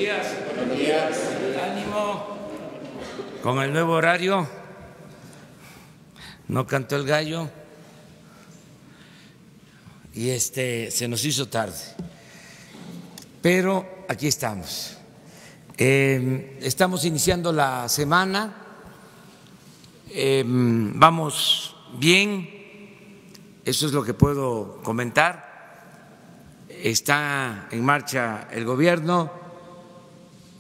días. Buenos días. Ánimo. Con el nuevo horario, no cantó el gallo y se nos hizo tarde. Pero aquí estamos. Estamos iniciando la semana. Vamos bien. Eso es lo que puedo comentar. Está en marcha el gobierno,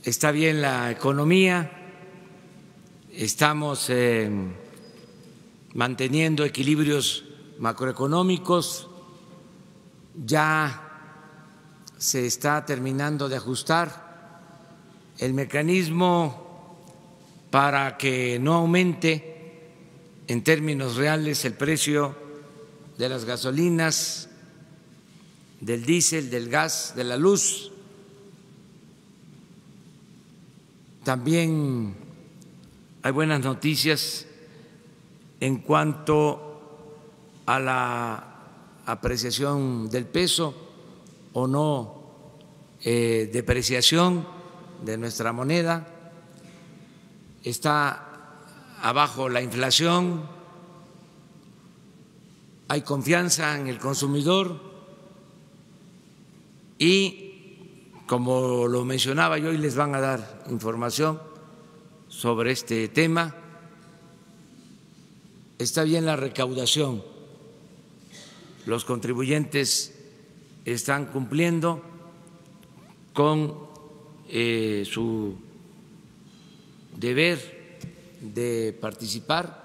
está bien la economía, estamos manteniendo equilibrios macroeconómicos, ya se está terminando de ajustar el mecanismo para que no aumente en términos reales el precio de las gasolinas, del diésel, del gas, de la luz. También hay buenas noticias en cuanto a la apreciación del peso o no depreciación de nuestra moneda. Está abajo la inflación, hay confianza en el consumidor. Y como lo mencionaba yo, hoy les van a dar información sobre este tema. Está bien la recaudación, los contribuyentes están cumpliendo con su deber de participar,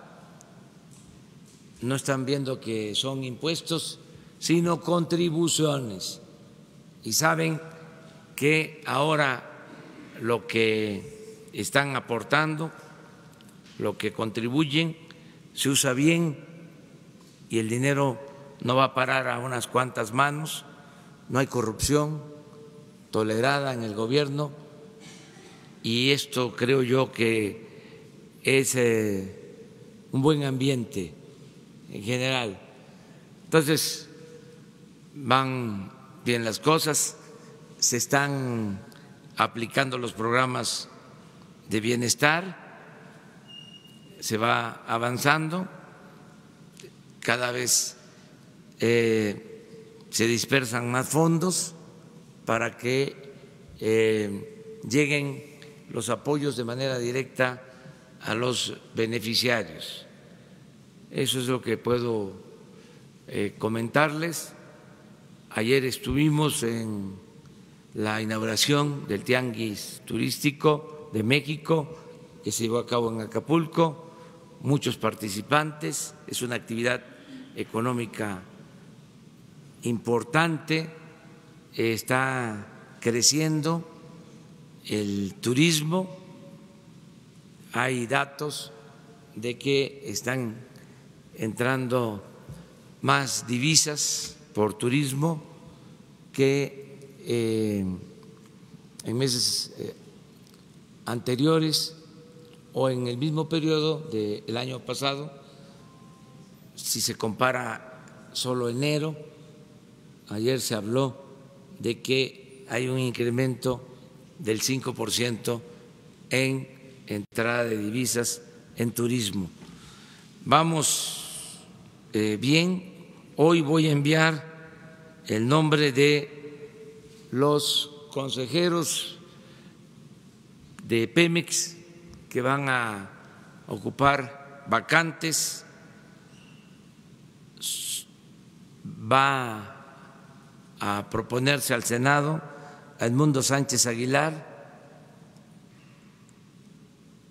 no están viendo que son impuestos, sino contribuciones. Y saben que ahora lo que están aportando, lo que contribuyen, se usa bien y el dinero no va a parar a unas cuantas manos, no hay corrupción tolerada en el gobierno y esto creo yo que es un buen ambiente en general. Entonces, van bien las cosas, se están aplicando los programas de bienestar, se va avanzando, cada vez se dispersan más fondos para que lleguen los apoyos de manera directa a los beneficiarios. Eso es lo que puedo comentarles. Ayer estuvimos en la inauguración del Tianguis Turístico de México, que se llevó a cabo en Acapulco, muchos participantes, es una actividad económica importante, está creciendo el turismo, hay datos de que están entrando más divisas por turismo que en meses anteriores o en el mismo periodo del año pasado. Si se compara solo enero, ayer se habló de que hay un incremento del 5% en entrada de divisas en turismo. Vamos bien. Hoy voy a enviar el nombre de los consejeros de Pemex que van a ocupar vacantes. Va a proponerse al Senado a Edmundo Sánchez Aguilar,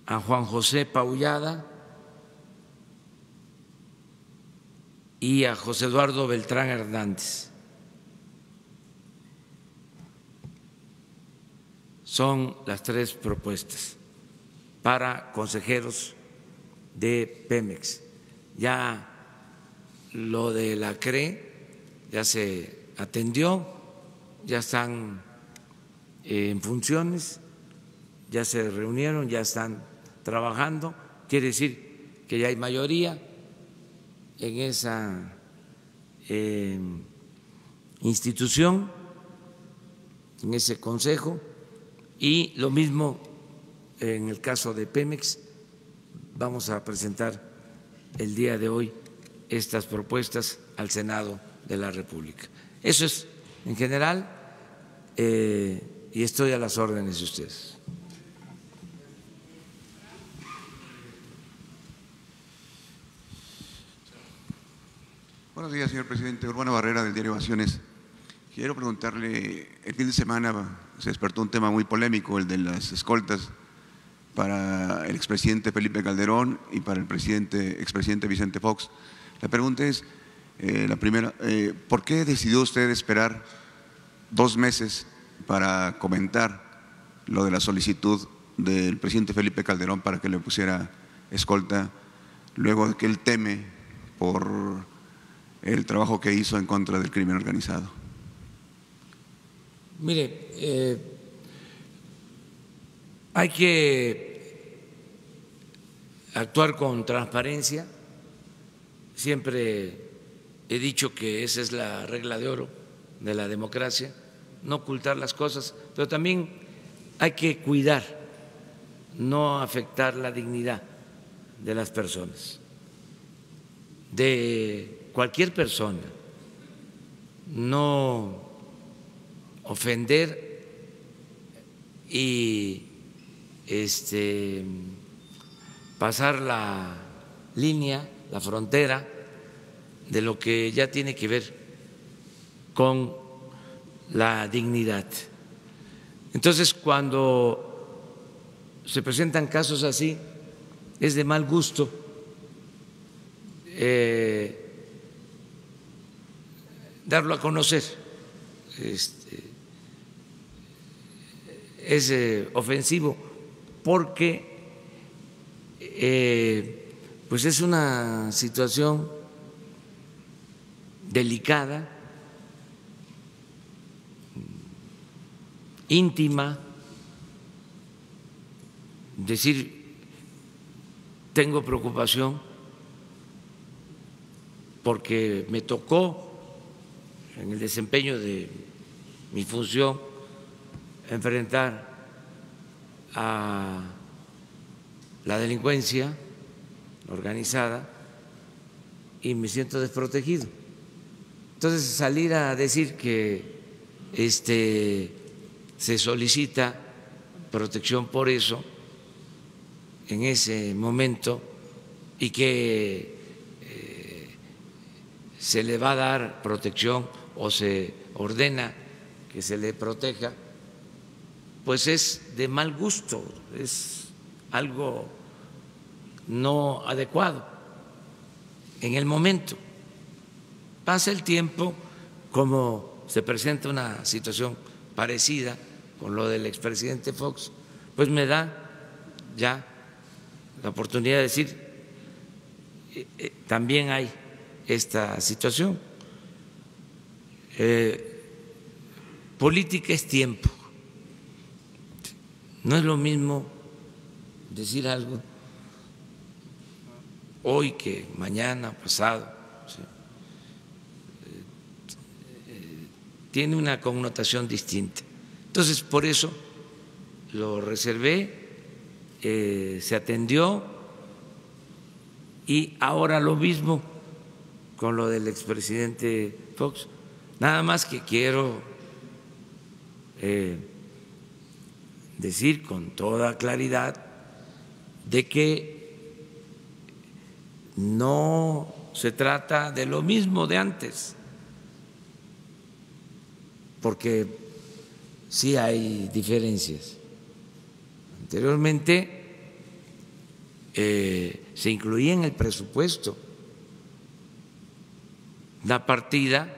a Juan José Paullada y a José Eduardo Beltrán Hernández. Son las tres propuestas para consejeros de Pemex. Ya lo de la CRE ya se atendió, ya están en funciones, ya se reunieron, ya están trabajando. Quiere decir que ya hay mayoría en esa institución, en ese consejo. Y lo mismo en el caso de Pemex, vamos a presentar el día de hoy estas propuestas al Senado de la República. Eso es en general, y estoy a las órdenes de ustedes. Buenos días, señor presidente. Urbano Barrera, del diario Ovaciones. Quiero preguntarle, el fin de semana se despertó un tema muy polémico, el de las escoltas para el expresidente Felipe Calderón y para el expresidente Vicente Fox. La pregunta es, la primera, ¿por qué decidió usted esperar 2 meses para comentar lo de la solicitud del presidente Felipe Calderón para que le pusiera escolta, luego de que él teme por el trabajo que hizo en contra del crimen organizado? Mire, hay que actuar con transparencia. Siempre he dicho que esa es la regla de oro de la democracia, no ocultar las cosas, pero también hay que cuidar, no afectar la dignidad de las personas, de cualquier persona, no ofender y pasar la línea, la frontera de lo que ya tiene que ver con la dignidad. Entonces, cuando se presentan casos así, es de mal gusto darlo a conocer. Es ofensivo porque pues es una situación delicada, íntima. Decir, tengo preocupación porque me tocó en el desempeño de mi función enfrentar a la delincuencia organizada y me siento desprotegido. Entonces, salir a decir que se solicita protección por eso en ese momento y que se le va a dar protección o se ordena que se le proteja, pues es de mal gusto, es algo no adecuado en el momento. Pasa el tiempo, como se presenta una situación parecida con lo del expresidente Fox, pues me da ya la oportunidad de decir, también hay esta situación. Política es tiempo. No es lo mismo decir algo hoy que mañana, pasado. ¿Sí? Tiene una connotación distinta. Entonces, por eso lo reservé, se atendió, y ahora lo mismo con lo del expresidente Fox. Nada más que quiero decir con toda claridad de que no se trata de lo mismo de antes, porque sí hay diferencias. Anteriormente se incluía en el presupuesto la partida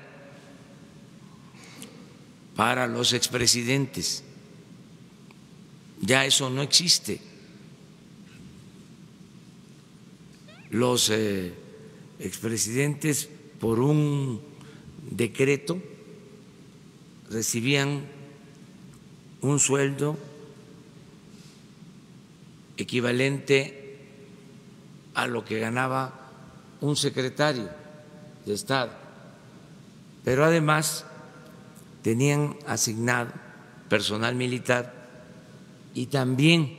para los expresidentes. Ya eso no existe. Los expresidentes, por un decreto, recibían un sueldo equivalente a lo que ganaba un secretario de Estado, pero además tenían asignado personal militar y también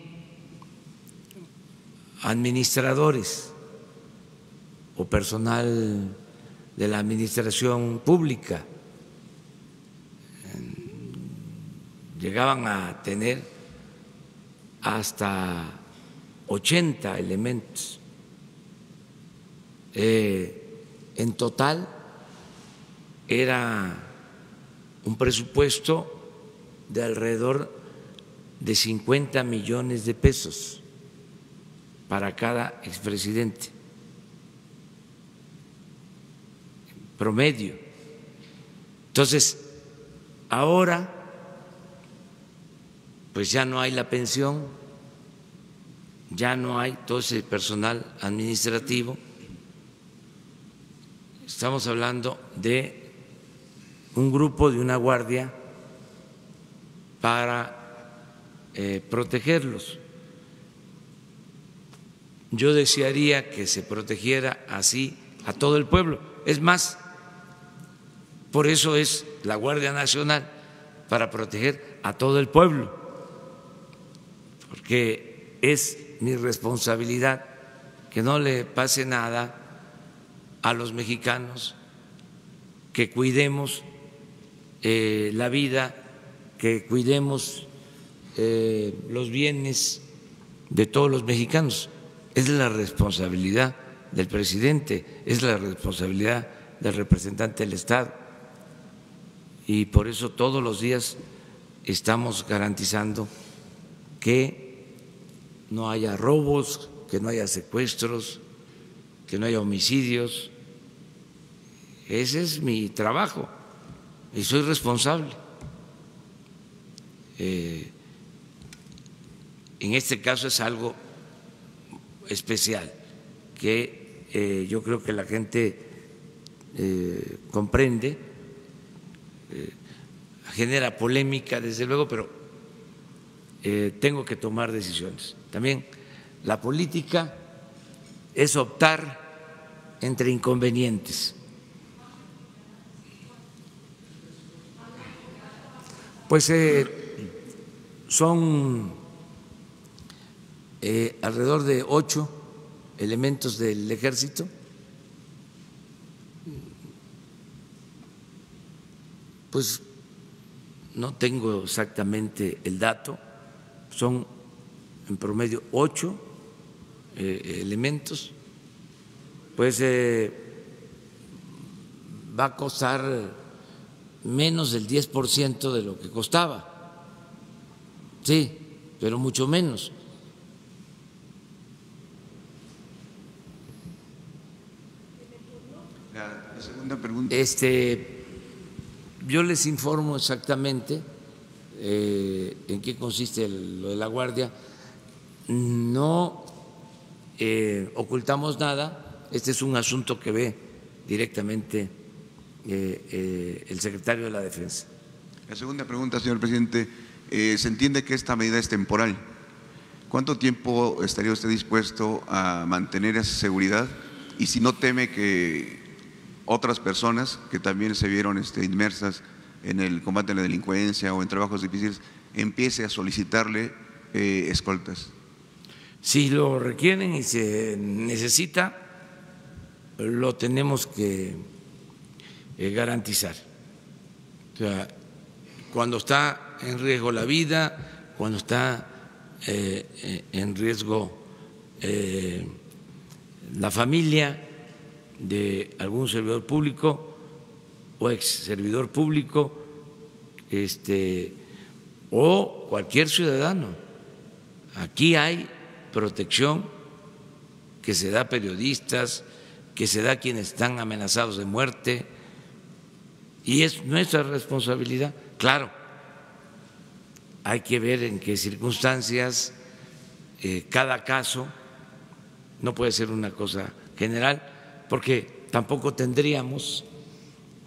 administradores o personal de la administración pública llegaban a tener hasta 80 elementos. En total era un presupuesto de alrededor de 50 millones de pesos para cada expresidente, promedio. Entonces, ahora pues ya no hay la pensión, ya no hay todo ese personal administrativo. Estamos hablando de un grupo, de una guardia para protegerlos. Yo desearía que se protegiera así a todo el pueblo. Es más, por eso es la Guardia Nacional, para proteger a todo el pueblo, porque es mi responsabilidad que no le pase nada a los mexicanos, que cuidemos la vida, que cuidemos los bienes de todos los mexicanos. Es la responsabilidad del presidente, es la responsabilidad del representante del Estado, y por eso todos los días estamos garantizando que no haya robos, que no haya secuestros, que no haya homicidios. Ese es mi trabajo y soy responsable. En este caso es algo especial que yo creo que la gente comprende, genera polémica desde luego, pero tengo que tomar decisiones. También la política es optar entre inconvenientes. Pues son alrededor de 8 elementos del Ejército. Pues no tengo exactamente el dato, son en promedio 8 elementos. Pues va a costar menos del 10% de lo que costaba, sí, pero mucho menos. La segunda pregunta. Yo les informo exactamente en qué consiste lo de la Guardia. No ocultamos nada. Este es un asunto que ve directamente el secretario de la Defensa. La segunda pregunta, señor presidente. Se entiende que esta medida es temporal. ¿Cuánto tiempo estaría usted dispuesto a mantener esa seguridad? Y si no teme que otras personas que también se vieron inmersas en el combate a la delincuencia o en trabajos difíciles empiece a solicitarle escoltas. Si lo requieren y se necesita, lo tenemos que garantizar. O sea, cuando está en riesgo la vida, cuando está en riesgo la familia de algún servidor público o ex servidor público, o cualquier ciudadano. Aquí hay protección que se da a periodistas, que se da a quienes están amenazados de muerte, y es nuestra responsabilidad. Claro, hay que ver en qué circunstancias, cada caso, no puede ser una cosa general, porque tampoco tendríamos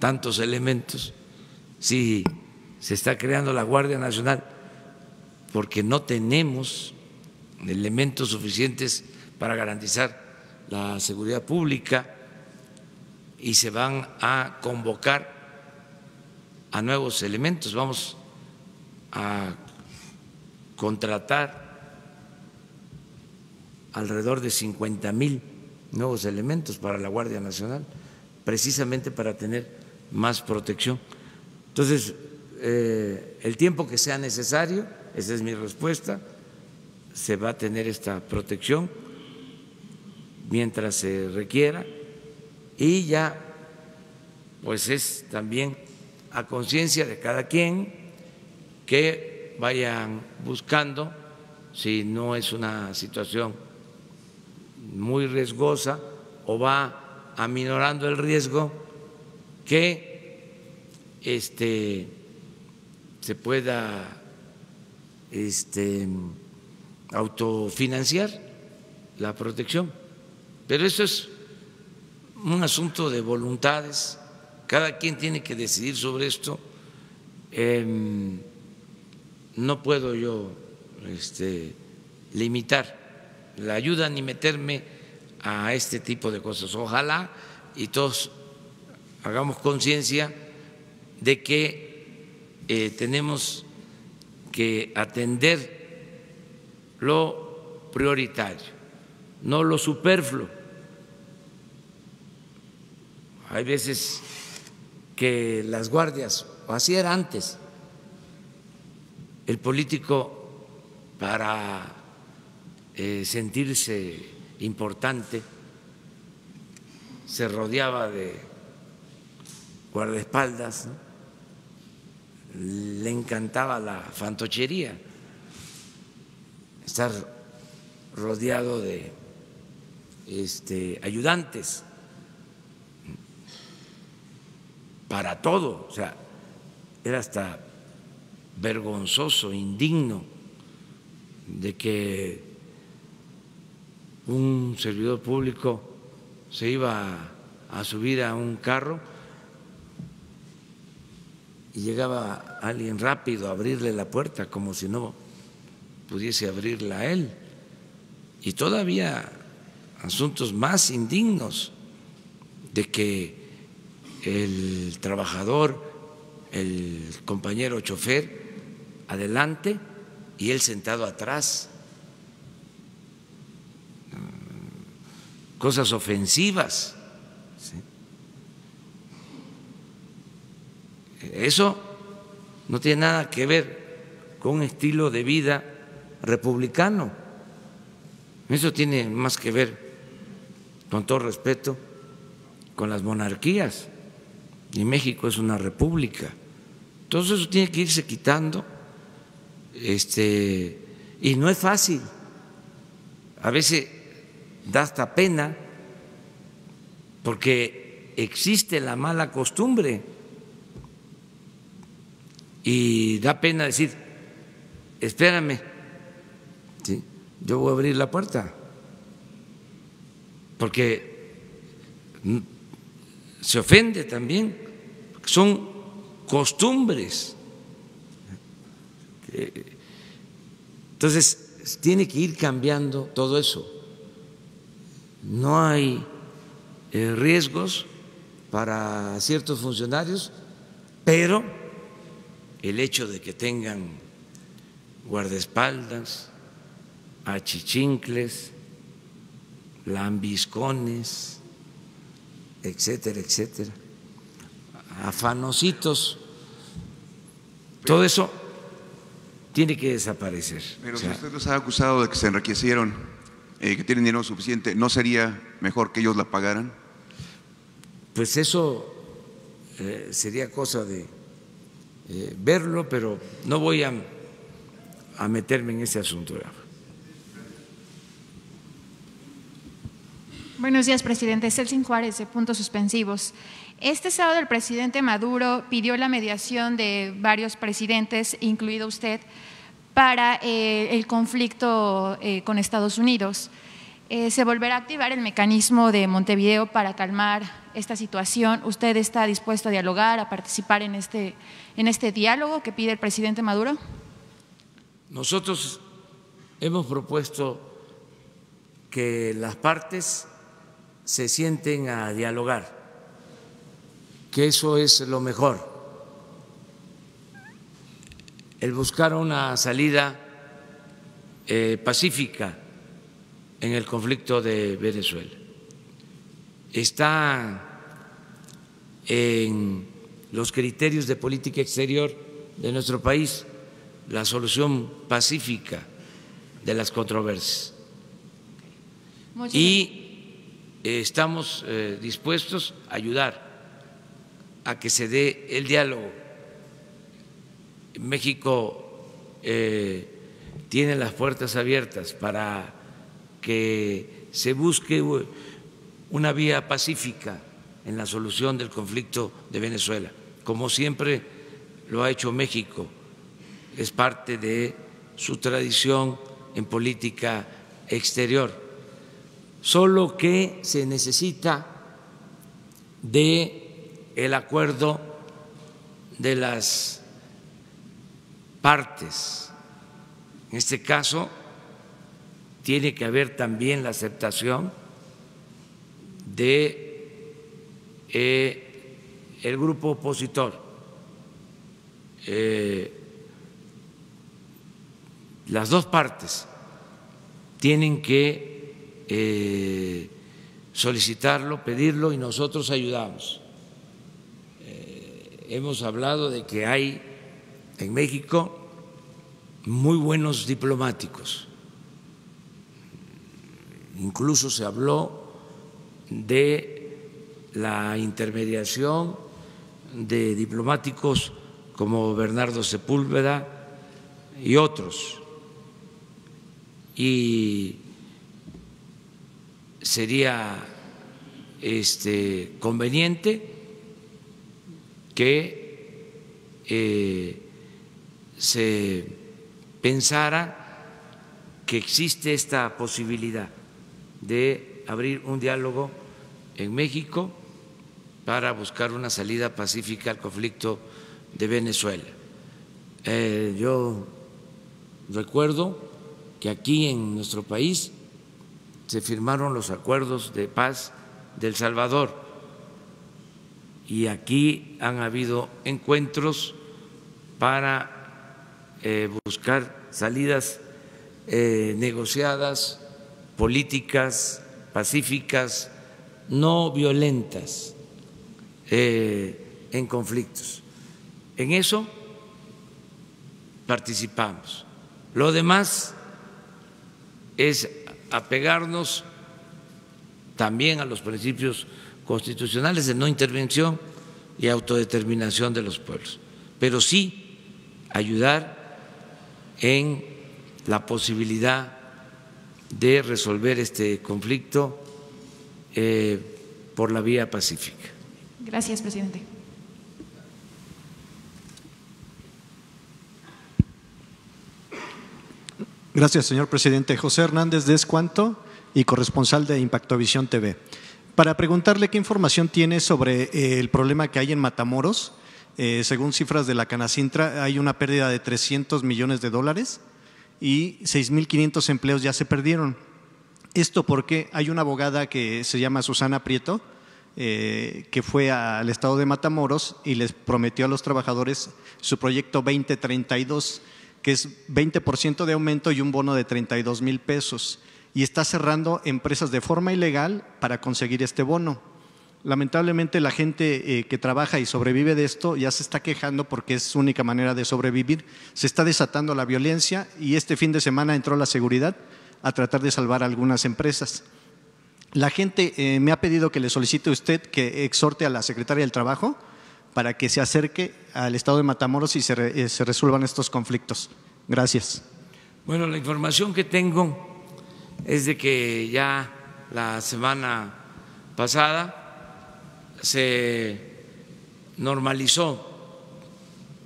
tantos elementos si se está creando la Guardia Nacional, porque no tenemos elementos suficientes para garantizar la seguridad pública y se van a convocar a nuevos elementos. Vamos a contratar alrededor de 50,000 nuevos elementos para la Guardia Nacional, precisamente para tener más protección. Entonces, el tiempo que sea necesario, esa es mi respuesta, se va a tener esta protección mientras se requiera, y ya pues es también a conciencia de cada quien que vayan buscando, si no es una situación muy riesgosa o va aminorando el riesgo, que se pueda autofinanciar la protección. Pero eso es un asunto de voluntades, cada quien tiene que decidir sobre esto. No puedo yo limitar la ayuda ni meterme a este tipo de cosas. Ojalá y todos hagamos conciencia de que tenemos que atender lo prioritario, no lo superfluo. Hay veces que las guardias, o así era antes, el político para sentirse importante se rodeaba de guardaespaldas, ¿no? Le encantaba la fantochería, estar rodeado de ayudantes para todo, o sea, era hasta vergonzoso, indigno de que un servidor público se iba a subir a un carro y llegaba alguien rápido a abrirle la puerta como si no pudiese abrirla a él. Y todavía asuntos más indignos de que el trabajador, el compañero chofer, adelante y él sentado atrás. Cosas ofensivas. ¿Sí? Eso no tiene nada que ver con un estilo de vida republicano. Eso tiene más que ver, con todo respeto, con las monarquías. Y México es una república. Entonces eso tiene que irse quitando. Y no es fácil. A veces da hasta pena porque existe la mala costumbre y da pena decir, espérame, ¿sí? Yo voy a abrir la puerta, porque se ofende también, son costumbres. Entonces tiene que ir cambiando todo eso. No hay riesgos para ciertos funcionarios, pero el hecho de que tengan guardaespaldas, achichincles, lambiscones, etcétera, etcétera, afanositos, todo eso tiene que desaparecer. Pero si usted los ha acusado de que se enriquecieron, que tienen dinero suficiente, ¿no sería mejor que ellos la pagaran? Pues eso sería cosa de verlo, pero no voy a meterme en ese asunto. Buenos días, presidente. Celsin Juárez, de Puntos Suspensivos. Este sábado el presidente Maduro pidió la mediación de varios presidentes, incluido usted, para el conflicto con Estados Unidos. ¿Se volverá a activar el mecanismo de Montevideo para calmar esta situación? ¿Usted está dispuesto a dialogar, a participar en este diálogo que pide el presidente Maduro? Nosotros hemos propuesto que las partes se sienten a dialogar, que eso es lo mejor. El buscar una salida pacífica en el conflicto de Venezuela. Está en los criterios de política exterior de nuestro país la solución pacífica de las controversias. Y estamos dispuestos a ayudar a que se dé el diálogo. México tiene las puertas abiertas para que se busque una vía pacífica en la solución del conflicto de Venezuela, como siempre lo ha hecho México. Es parte de su tradición en política exterior, solo que se necesita de el acuerdo de las partes. En este caso, tiene que haber también la aceptación de el grupo opositor. Las dos partes tienen que solicitarlo, pedirlo, y nosotros ayudamos. Hemos hablado de que hay en México muy buenos diplomáticos. Incluso se habló de la intermediación de diplomáticos como Bernardo Sepúlveda y otros. Y sería conveniente que se pensara que existe esta posibilidad de abrir un diálogo en México para buscar una salida pacífica al conflicto de Venezuela. Yo recuerdo que aquí en nuestro país se firmaron los acuerdos de paz de El Salvador y aquí han habido encuentros para buscar salidas negociadas, políticas, pacíficas, no violentas en conflictos. En eso participamos. Lo demás es apegarnos también a los principios constitucionales de no intervención y autodeterminación de los pueblos, pero sí ayudar en la posibilidad de resolver este conflicto por la vía pacífica. Gracias, presidente. Gracias, señor presidente. José Hernández de Escuanto y corresponsal de Impactovisión TV. Para preguntarle qué información tiene sobre el problema que hay en Matamoros. Según cifras de la Canacintra, hay una pérdida de $300 millones y 6.500 empleos ya se perdieron. Esto porque hay una abogada que se llama Susana Prieto, que fue al estado de Matamoros y les prometió a los trabajadores su proyecto 2032, que es 20% de aumento y un bono de 32,000 pesos. Y está cerrando empresas de forma ilegal para conseguir este bono. Lamentablemente la gente que trabaja y sobrevive de esto ya se está quejando porque es su única manera de sobrevivir. Se está desatando la violencia y este fin de semana entró la seguridad a tratar de salvar a algunas empresas. La gente me ha pedido que le solicite a usted que exhorte a la secretaria del Trabajo para que se acerque al estado de Matamoros y se resuelvan estos conflictos. Gracias. Bueno, la información que tengo es de que ya la semana pasada se normalizó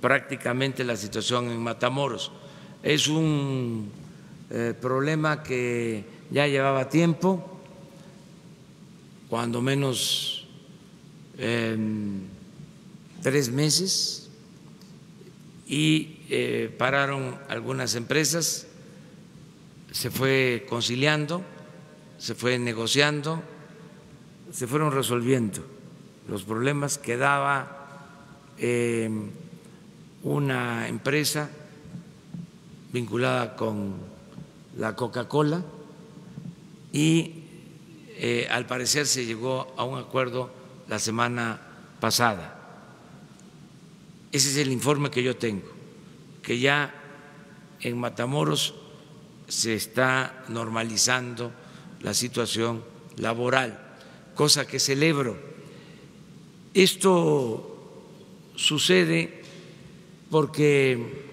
prácticamente la situación en Matamoros. Es un problema que ya llevaba tiempo, cuando menos 3 meses, y pararon algunas empresas, se fue conciliando, se fue negociando, se fueron resolviendo los problemas. Quedaba una empresa vinculada con la Coca-Cola y al parecer se llegó a un acuerdo la semana pasada. Ese es el informe que yo tengo, que ya en Matamoros se está normalizando la situación laboral, cosa que celebro. Esto sucede porque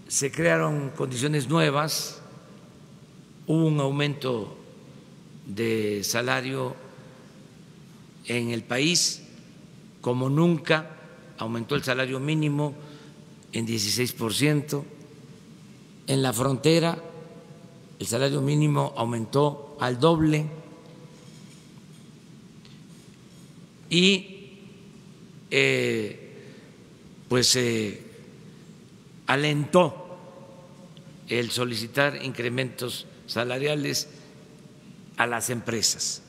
se crearon condiciones nuevas, hubo un aumento de salario en el país como nunca, aumentó el salario mínimo en 16%, en la frontera el salario mínimo aumentó al doble y pues se alentó el solicitar incrementos salariales a las empresas.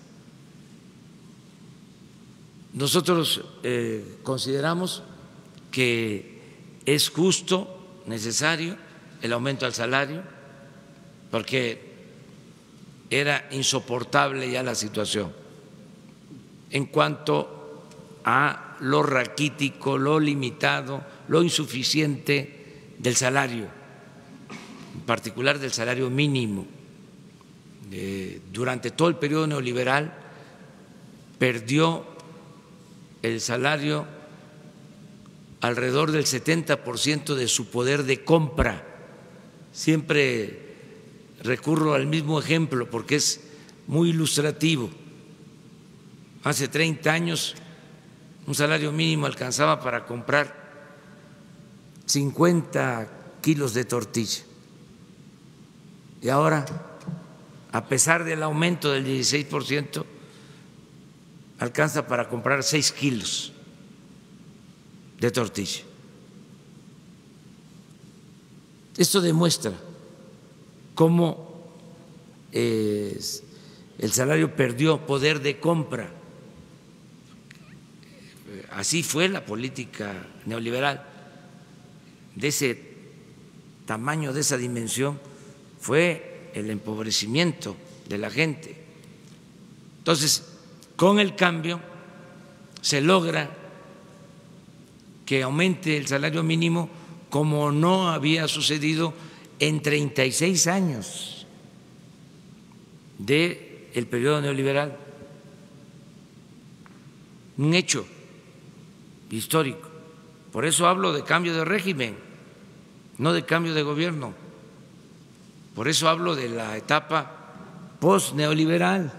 Nosotros consideramos que es justo, necesario el aumento al salario, porque era insoportable ya la situación en cuanto a lo raquítico, lo limitado, lo insuficiente del salario, en particular del salario mínimo. Durante todo el periodo neoliberal perdió el salario alrededor del 70% de su poder de compra. Siempre recurro al mismo ejemplo porque es muy ilustrativo. Hace 30 años un salario mínimo alcanzaba para comprar 50 kilos de tortilla y ahora, a pesar del aumento del 16%, alcanza para comprar 6 kilos de tortilla. Esto demuestra cómo el salario perdió poder de compra. Así fue la política neoliberal, de ese tamaño, de esa dimensión, fue el empobrecimiento de la gente. Entonces, con el cambio se logra que aumente el salario mínimo como no había sucedido en 36 años del periodo neoliberal. Un hecho histórico. Por eso hablo de cambio de régimen, no de cambio de gobierno. Por eso hablo de la etapa post-neoliberal.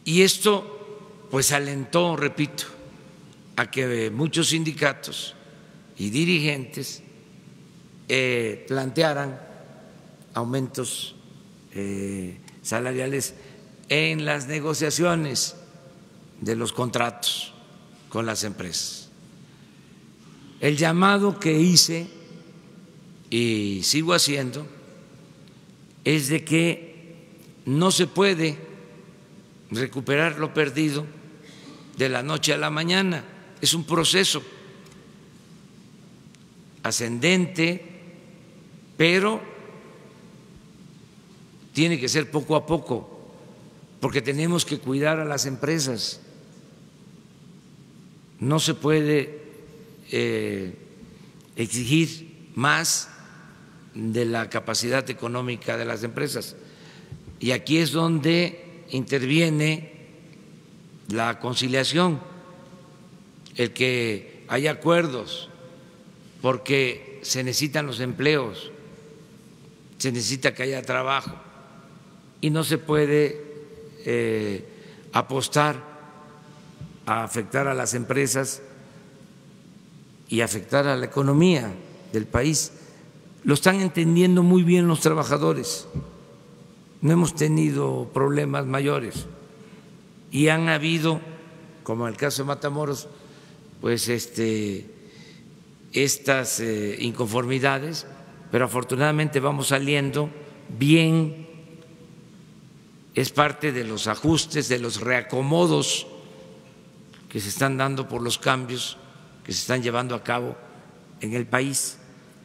Y esto pues alentó, repito, a que muchos sindicatos y dirigentes plantearan aumentos salariales en las negociaciones de los contratos con las empresas. El llamado que hice y sigo haciendo es de que no se puede recuperar lo perdido de la noche a la mañana. Es un proceso ascendente, pero tiene que ser poco a poco, porque tenemos que cuidar a las empresas. No se puede exigir más de la capacidad económica de las empresas. Y aquí es donde interviene la conciliación, el que haya acuerdos, porque se necesitan los empleos, se necesita que haya trabajo y no se puede apostar a afectar a las empresas y afectar a la economía del país. Lo están entendiendo muy bien los trabajadores. No hemos tenido problemas mayores y han habido, como en el caso de Matamoros, pues estas inconformidades, pero afortunadamente vamos saliendo bien. Es parte de los ajustes, de los reacomodos que se están dando por los cambios que se están llevando a cabo en el país.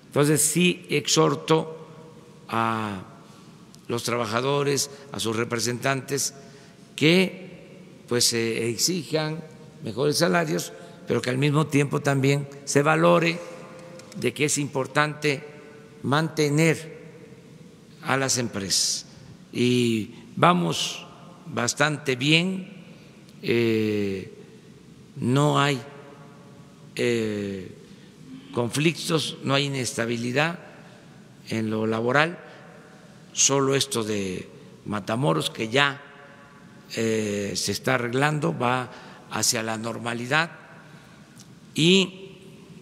Entonces sí exhorto a los trabajadores, a sus representantes, que pues exijan mejores salarios, pero que al mismo tiempo también se valore de que es importante mantener a las empresas. Y vamos bastante bien, no hay conflictos, no hay inestabilidad en lo laboral, solo esto de Matamoros que ya se está arreglando, va hacia la normalidad y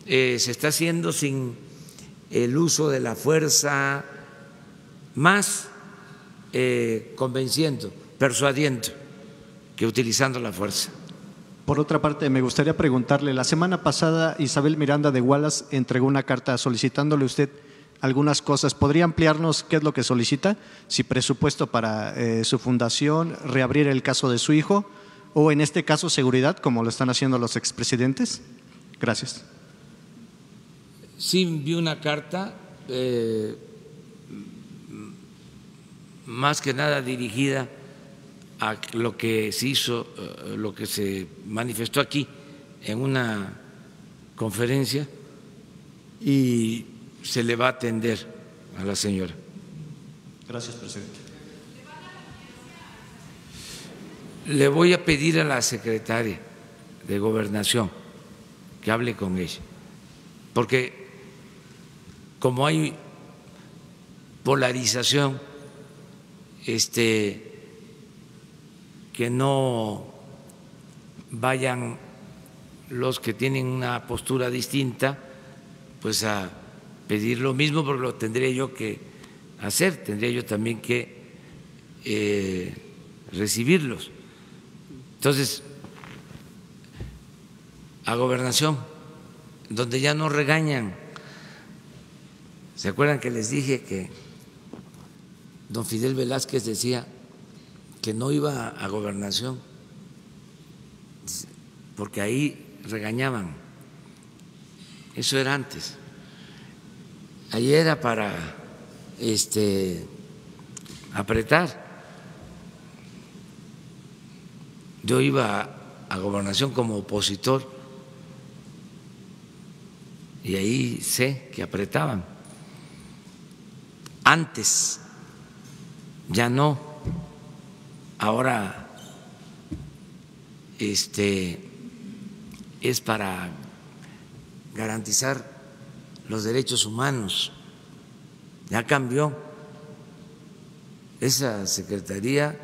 se está haciendo sin el uso de la fuerza, más convenciendo, persuadiendo que utilizando la fuerza. Por otra parte, me gustaría preguntarle, la semana pasada Isabel Miranda de Wallace entregó una carta solicitándole a usted algunas cosas. ¿Podría ampliarnos qué es lo que solicita? Si presupuesto para su fundación, reabrir el caso de su hijo o en este caso seguridad, como lo están haciendo los expresidentes. Gracias. Sí, vi una carta más que nada dirigida a lo que se hizo, lo que se manifestó aquí en una conferencia y se le va a atender a la señora. Gracias, presidente. Le voy a pedir a la secretaria de Gobernación que hable con ella, porque como hay polarización, que no vayan los que tienen una postura distinta pues a pedir lo mismo, porque lo tendría yo que hacer, tendría yo también que recibirlos. Entonces, a Gobernación, donde ya no regañan. ¿Se acuerdan que les dije que don Fidel Velázquez decía que no iba a Gobernación porque ahí regañaban? Eso era antes. Ahí era para apretar. Yo iba a Gobernación como opositor y ahí sé que apretaban. Antes ya no. Ahora es para garantizar los derechos humanos. Ya cambió. Esa secretaría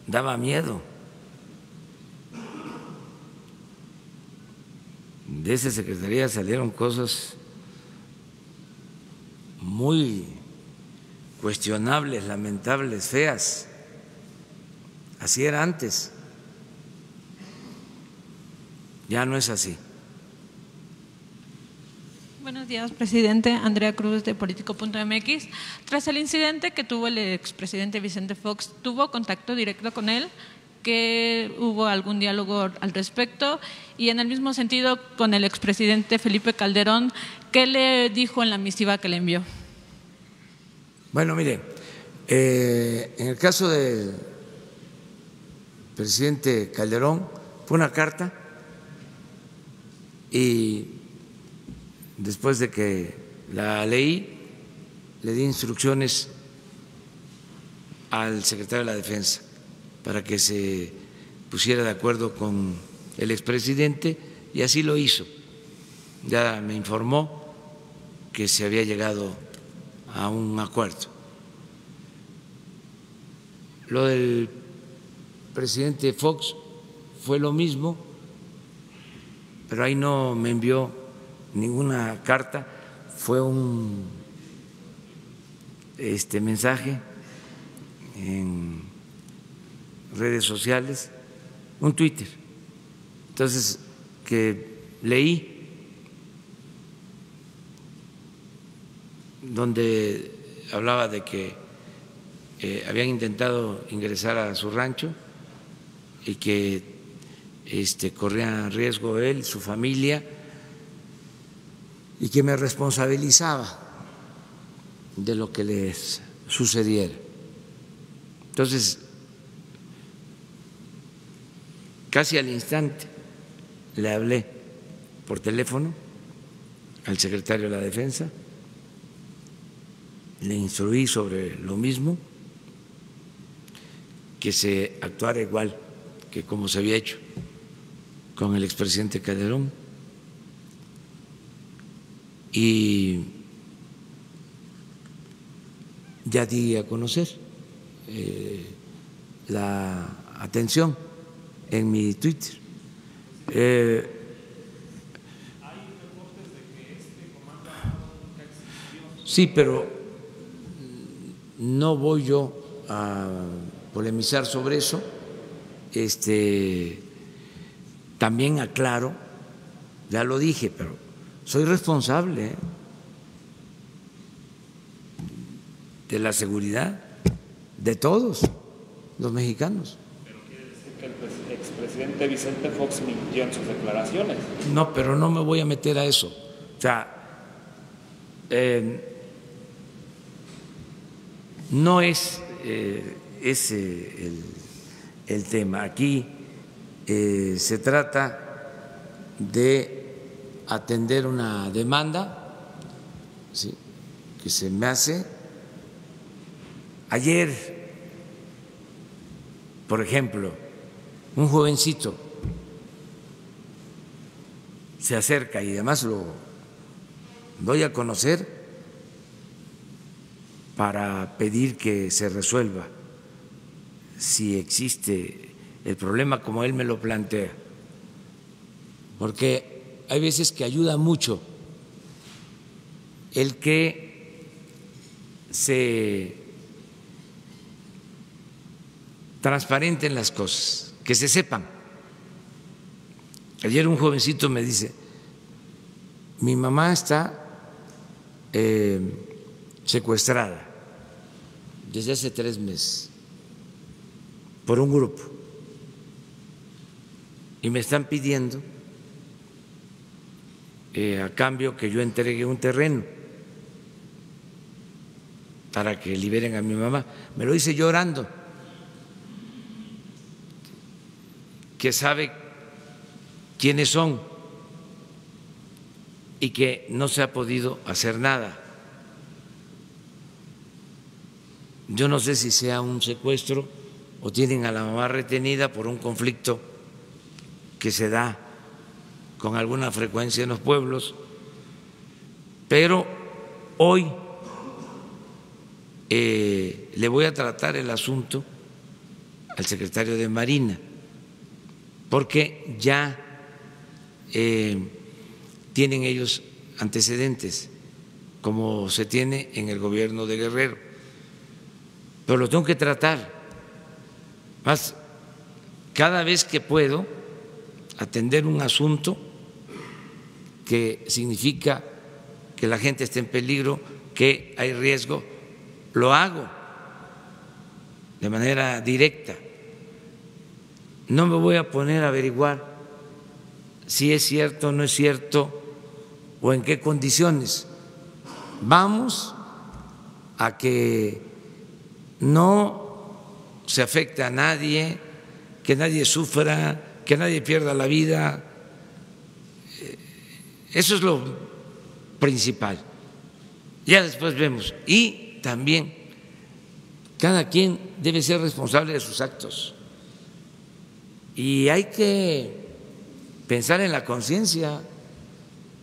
daba miedo. De esa secretaría salieron cosas muy cuestionables, lamentables, feas. Así era antes. Ya no es así. Buenos días, presidente. Andrea Cruz, de Político.mx. Tras el incidente que tuvo el expresidente Vicente Fox, ¿tuvo contacto directo con él? ¿Que hubo algún diálogo al respecto? Y en el mismo sentido, con el expresidente Felipe Calderón, ¿qué le dijo en la misiva que le envió? Bueno, mire, en el caso del presidente Calderón fue una carta y después de que la leí le di instrucciones al secretario de la Defensa para que se pusiera de acuerdo con el expresidente y así lo hizo. Ya me informó que se había llegado a un acuerdo. Lo del presidente Fox fue lo mismo, pero ahí no me envió ninguna carta, fue un mensaje en redes sociales, un Twitter. Entonces, que leí donde hablaba de que habían intentado ingresar a su rancho y que corría riesgo él, su familia, y que me responsabilizaba de lo que les sucediera. Entonces, casi al instante le hablé por teléfono al secretario de la Defensa, le instruí sobre lo mismo, que se actuara igual que como se había hecho con el expresidente Calderón, y ya di a conocer la atención en mi Twitter. Sí, pero no voy yo a polemizar sobre eso. También aclaro, ya lo dije, pero soy responsable de la seguridad de todos los mexicanos. Pero quiere decir que el expresidente Vicente Fox mintió en sus declaraciones. No, pero no me voy a meter a eso. O sea, no es ese el tema. Aquí se trata de atender una demanda, ¿sí?, que se me hace. Ayer, por ejemplo, un jovencito se acerca y además lo doy a conocer para pedir que se resuelva si existe el problema como él me lo plantea, porque hay veces que ayuda mucho el que se transparenten las cosas, que se sepan. Ayer un jovencito me dice: mi mamá está secuestrada desde hace 3 meses por un grupo y me están pidiendo a cambio que yo entregue un terreno para que liberen a mi mamá. Me lo dice llorando, que sabe quiénes son y que no se ha podido hacer nada. Yo no sé si sea un secuestro o tienen a la mamá retenida por un conflicto que se da con alguna frecuencia en los pueblos, pero hoy le voy a tratar el asunto al secretario de Marina, porque ya tienen ellos antecedentes, como se tiene en el gobierno de Guerrero, pero lo tengo que tratar. Más, cada vez que puedo atender un asunto que significa que la gente está en peligro, que hay riesgo, lo hago de manera directa. No me voy a poner a averiguar si es cierto o no es cierto o en qué condiciones. Vamos a que no se afecte a nadie, que nadie sufra, que nadie pierda la vida. Eso es lo principal. Ya después vemos. Y también cada quien debe ser responsable de sus actos. Y hay que pensar en la conciencia.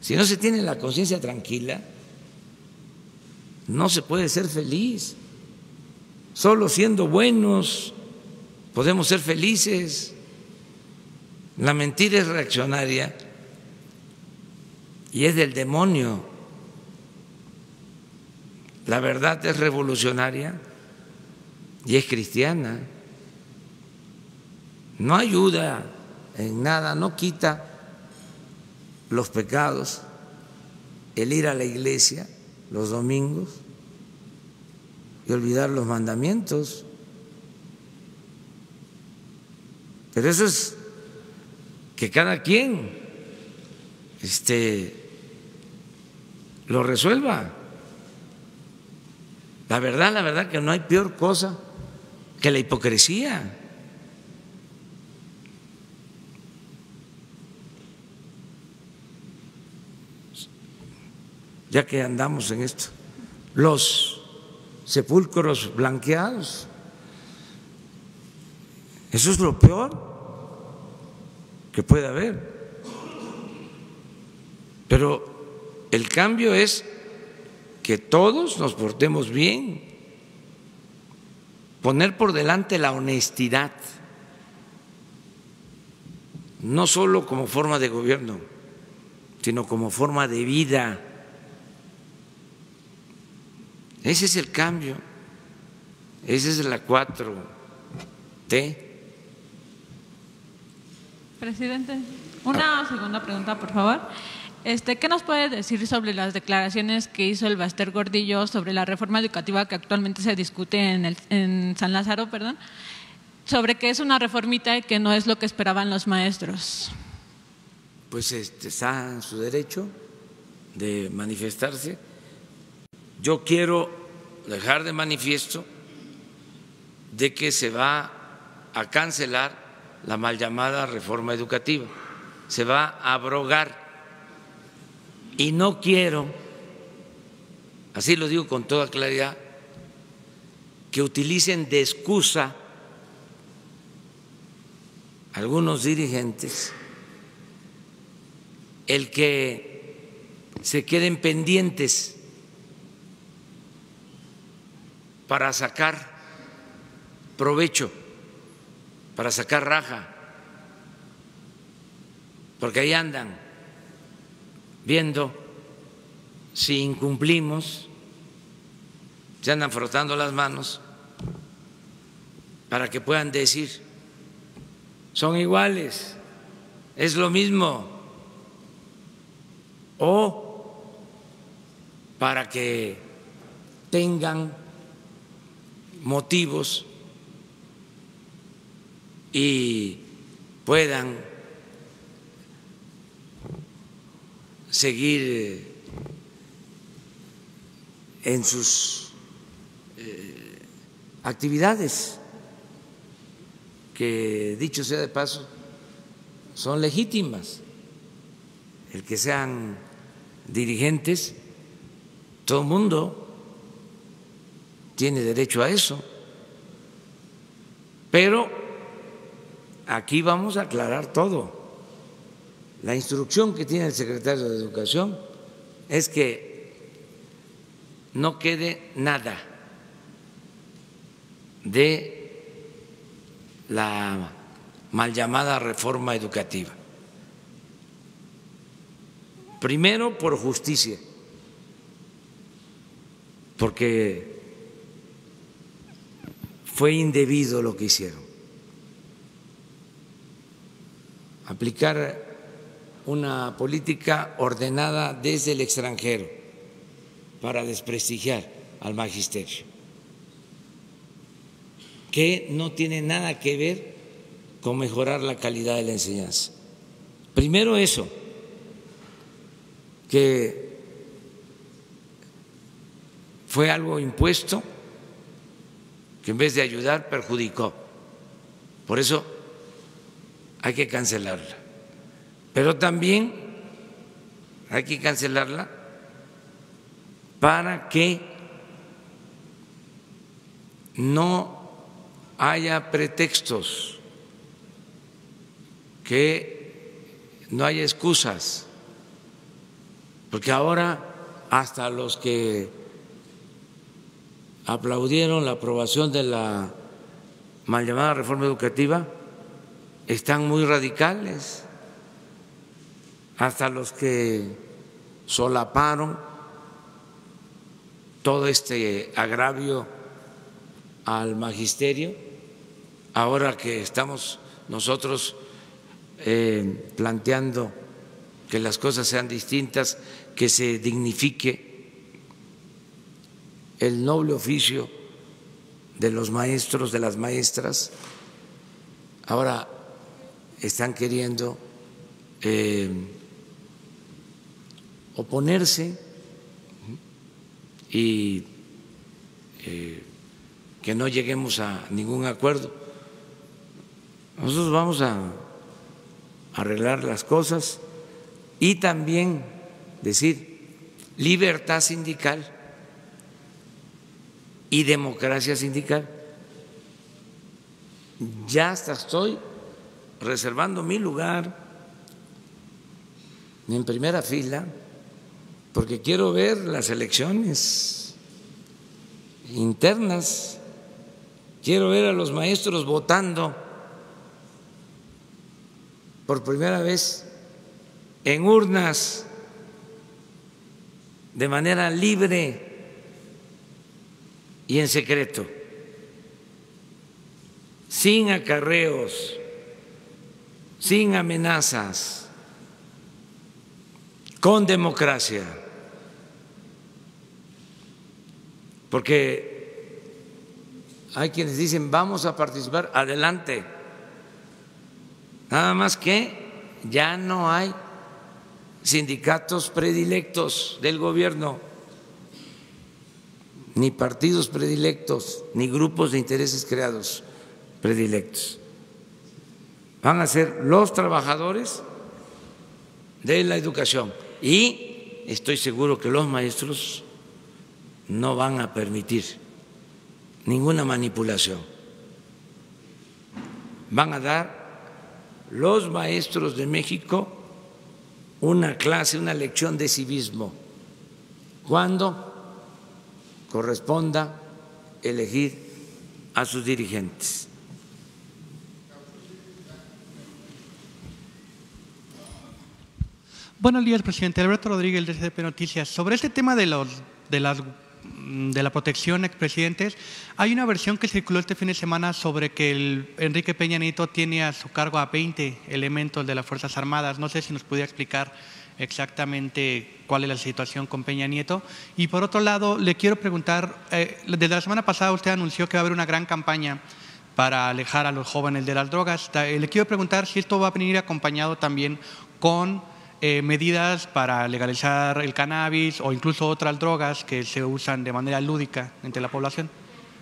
Si no se tiene la conciencia tranquila, no se puede ser feliz. Solo siendo buenos podemos ser felices. La mentira es reaccionaria y es del demonio. La verdad es revolucionaria y es cristiana. No ayuda en nada, no quita los pecados el ir a la iglesia los domingos y olvidar los mandamientos. Pero eso es que cada quien lo resuelva. La verdad que no hay peor cosa que la hipocresía. Ya que andamos en esto, los sepulcros blanqueados, eso es lo peor que puede haber. Pero el cambio es que todos nos portemos bien, poner por delante la honestidad, no solo como forma de gobierno, sino como forma de vida. Ese es el cambio, esa es la 4T. Presidente, una segunda pregunta, por favor. ¿Qué nos puede decir sobre las declaraciones que hizo el Baster Gordillo sobre la reforma educativa que actualmente se discute en San Lázaro, sobre que es una reformita y que no es lo que esperaban los maestros? Pues está en su derecho de manifestarse. Yo quiero dejar de manifiesto de que se va a cancelar la mal llamada reforma educativa, se va a abrogar. Y no quiero, así lo digo con toda claridad, que utilicen de excusa algunos dirigentes el que se queden pendientes para sacar provecho, para sacar raja, porque ahí andan viendo si incumplimos, se andan frotando las manos para que puedan decir, son iguales, es lo mismo, o para que tengan motivos y puedan seguir en sus actividades, que dicho sea de paso, son legítimas. El que sean dirigentes, todo el mundo tiene derecho a eso, pero aquí vamos a aclarar todo. La instrucción que tiene el secretario de Educación es que no quede nada de la mal llamada reforma educativa. Primero, por justicia, porque fue indebido lo que hicieron. Aplicar una política ordenada desde el extranjero para desprestigiar al magisterio, que no tiene nada que ver con mejorar la calidad de la enseñanza. Primero eso, que fue algo impuesto que en vez de ayudar perjudicó. Por eso hay que cancelarla. Pero también hay que cancelarla para que no haya pretextos, que no haya excusas, porque ahora hasta los que aplaudieron la aprobación de la mal llamada reforma educativa están muy radicales, hasta los que solaparon todo este agravio al magisterio, ahora que estamos nosotros planteando que las cosas sean distintas, que se dignifique el noble oficio de los maestros, de las maestras, ahora están queriendo oponerse y que no lleguemos a ningún acuerdo. Nosotros vamos a arreglar las cosas y también decir libertad sindical y democracia sindical. Ya hasta estoy reservando mi lugar en primera fila porque quiero ver las elecciones internas, quiero ver a los maestros votando por primera vez en urnas de manera libre y en secreto, sin acarreos, sin amenazas, con democracia. Porque hay quienes dicen vamos a participar, adelante. Nada más que ya no hay sindicatos predilectos del gobierno, ni partidos predilectos, ni grupos de intereses creados predilectos. Van a ser los trabajadores de la educación y estoy seguro que los maestros no van a permitir ninguna manipulación. Van a dar los maestros de México una clase, una lección de civismo cuando corresponda elegir a sus dirigentes. Buenos días, presidente. Alberto Rodríguez, de SDP Noticias. Sobre este tema de la protección a expresidentes, hay una versión que circuló este fin de semana sobre que Enrique Peña Nieto tiene a su cargo a 20 elementos de las Fuerzas Armadas. No sé si nos pudiera explicar exactamente cuál es la situación con Peña Nieto. Y por otro lado, le quiero preguntar, desde la semana pasada usted anunció que va a haber una gran campaña para alejar a los jóvenes de las drogas. Le quiero preguntar si esto va a venir acompañado también con medidas para legalizar el cannabis o incluso otras drogas que se usan de manera lúdica entre la población.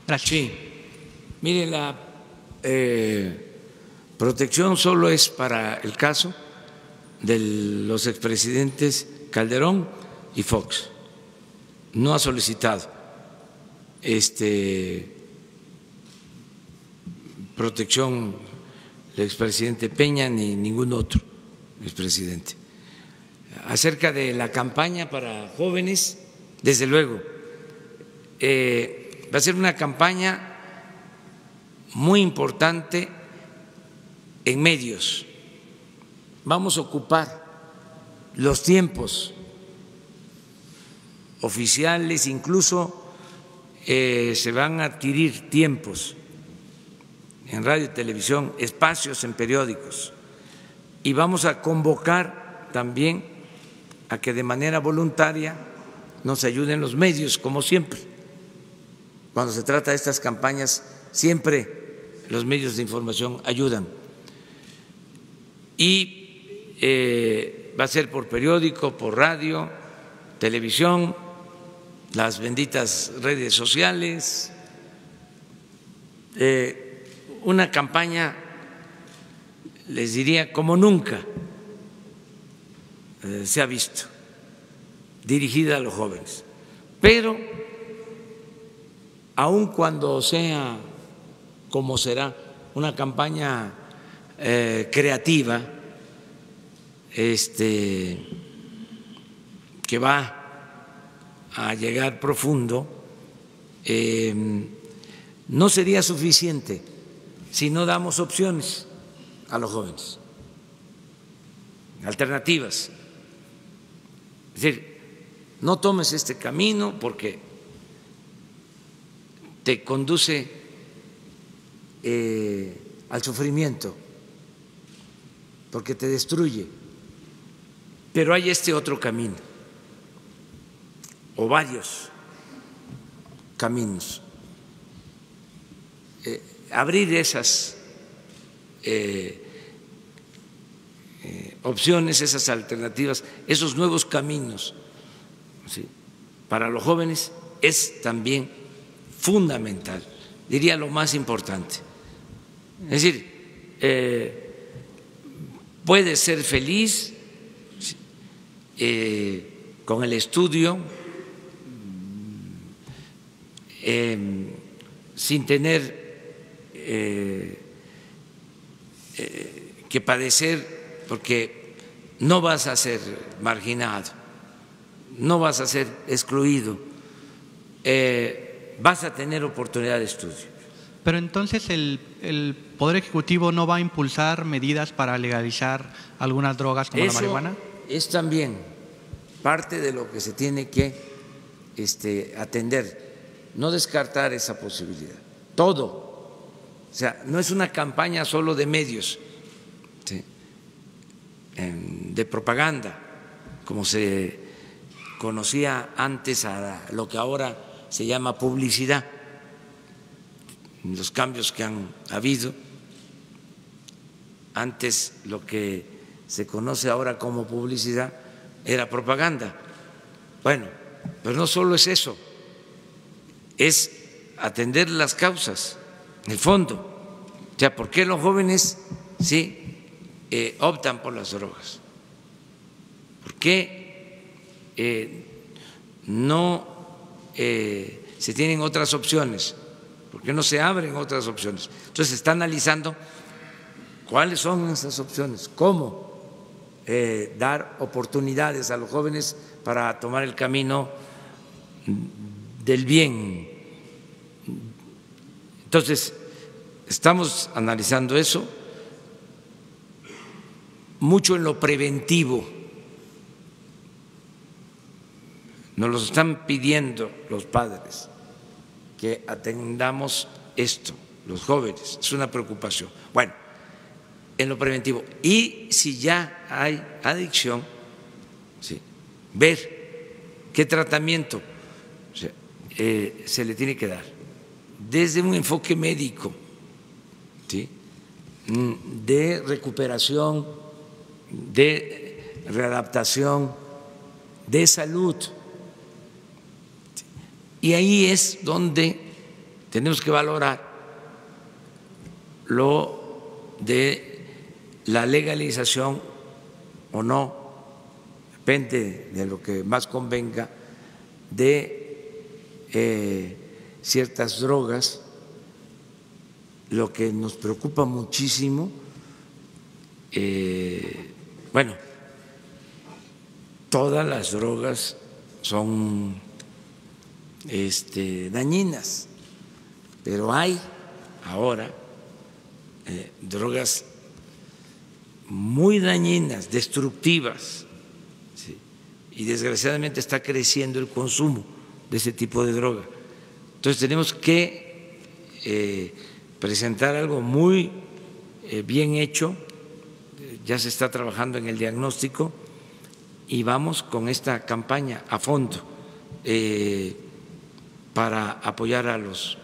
Gracias. Sí, mire, la protección solo es para el caso de los expresidentes Calderón y Fox. No ha solicitado protección el expresidente Peña ni ningún otro expresidente. Acerca de la campaña para jóvenes, desde luego, va a ser una campaña muy importante en medios. Vamos a ocupar los tiempos oficiales, incluso se van a adquirir tiempos en radio y televisión, espacios en periódicos, y vamos a convocar también a que de manera voluntaria nos ayuden los medios, como siempre. Cuando se trata de estas campañas, siempre los medios de información ayudan. Y va a ser por periódico, por radio, televisión, las benditas redes sociales, una campaña, les diría, como nunca se ha visto, dirigida a los jóvenes. Pero aun cuando sea como será una campaña creativa, que va a llegar profundo, no sería suficiente si no damos opciones a los jóvenes, alternativas. Es decir, no tomes este camino porque te conduce al sufrimiento, porque te destruye. Pero hay este otro camino, o varios caminos. Abrir esas opciones, esas alternativas, esos nuevos caminos, ¿sí?, para los jóvenes es también fundamental, diría lo más importante. Es decir, puede ser feliz con el estudio, sin tener que padecer, porque no vas a ser marginado, no vas a ser excluido, vas a tener oportunidad de estudio. Pero entonces el Poder Ejecutivo no va a impulsar medidas para legalizar algunas drogas como la marihuana. Es también parte de lo que se tiene que atender, no descartar esa posibilidad. Todo, o sea, no es una campaña solo de medios, ¿sí?, de propaganda, como se conocía antes a lo que ahora se llama publicidad. Los cambios que han habido, antes lo que se conoce ahora como publicidad era propaganda. Bueno, pero no solo es eso, es atender las causas, el fondo. O sea, ¿por qué los jóvenes optan por las drogas? ¿Por qué no se tienen otras opciones? ¿Por qué no se abren otras opciones? Entonces se está analizando cuáles son esas opciones, cómo dar oportunidades a los jóvenes para tomar el camino del bien. Entonces, estamos analizando eso, mucho en lo preventivo. Nos lo están pidiendo los padres, que atendamos esto, los jóvenes, es una preocupación. Bueno, en lo preventivo. Y si ya hay adicción, ¿sí?, ver qué tratamiento se le tiene que dar, desde un enfoque médico, ¿sí?, de recuperación, de readaptación, de salud. Y ahí es donde tenemos que valorar lo de la legalización o no, depende de lo que más convenga, de ciertas drogas. Lo que nos preocupa muchísimo, bueno, todas las drogas son dañinas, pero hay ahora drogas muy dañinas, destructivas, ¿sí?, y desgraciadamente está creciendo el consumo de ese tipo de droga. Entonces tenemos que presentar algo muy bien hecho, ya se está trabajando en el diagnóstico y vamos con esta campaña a fondo para apoyar a los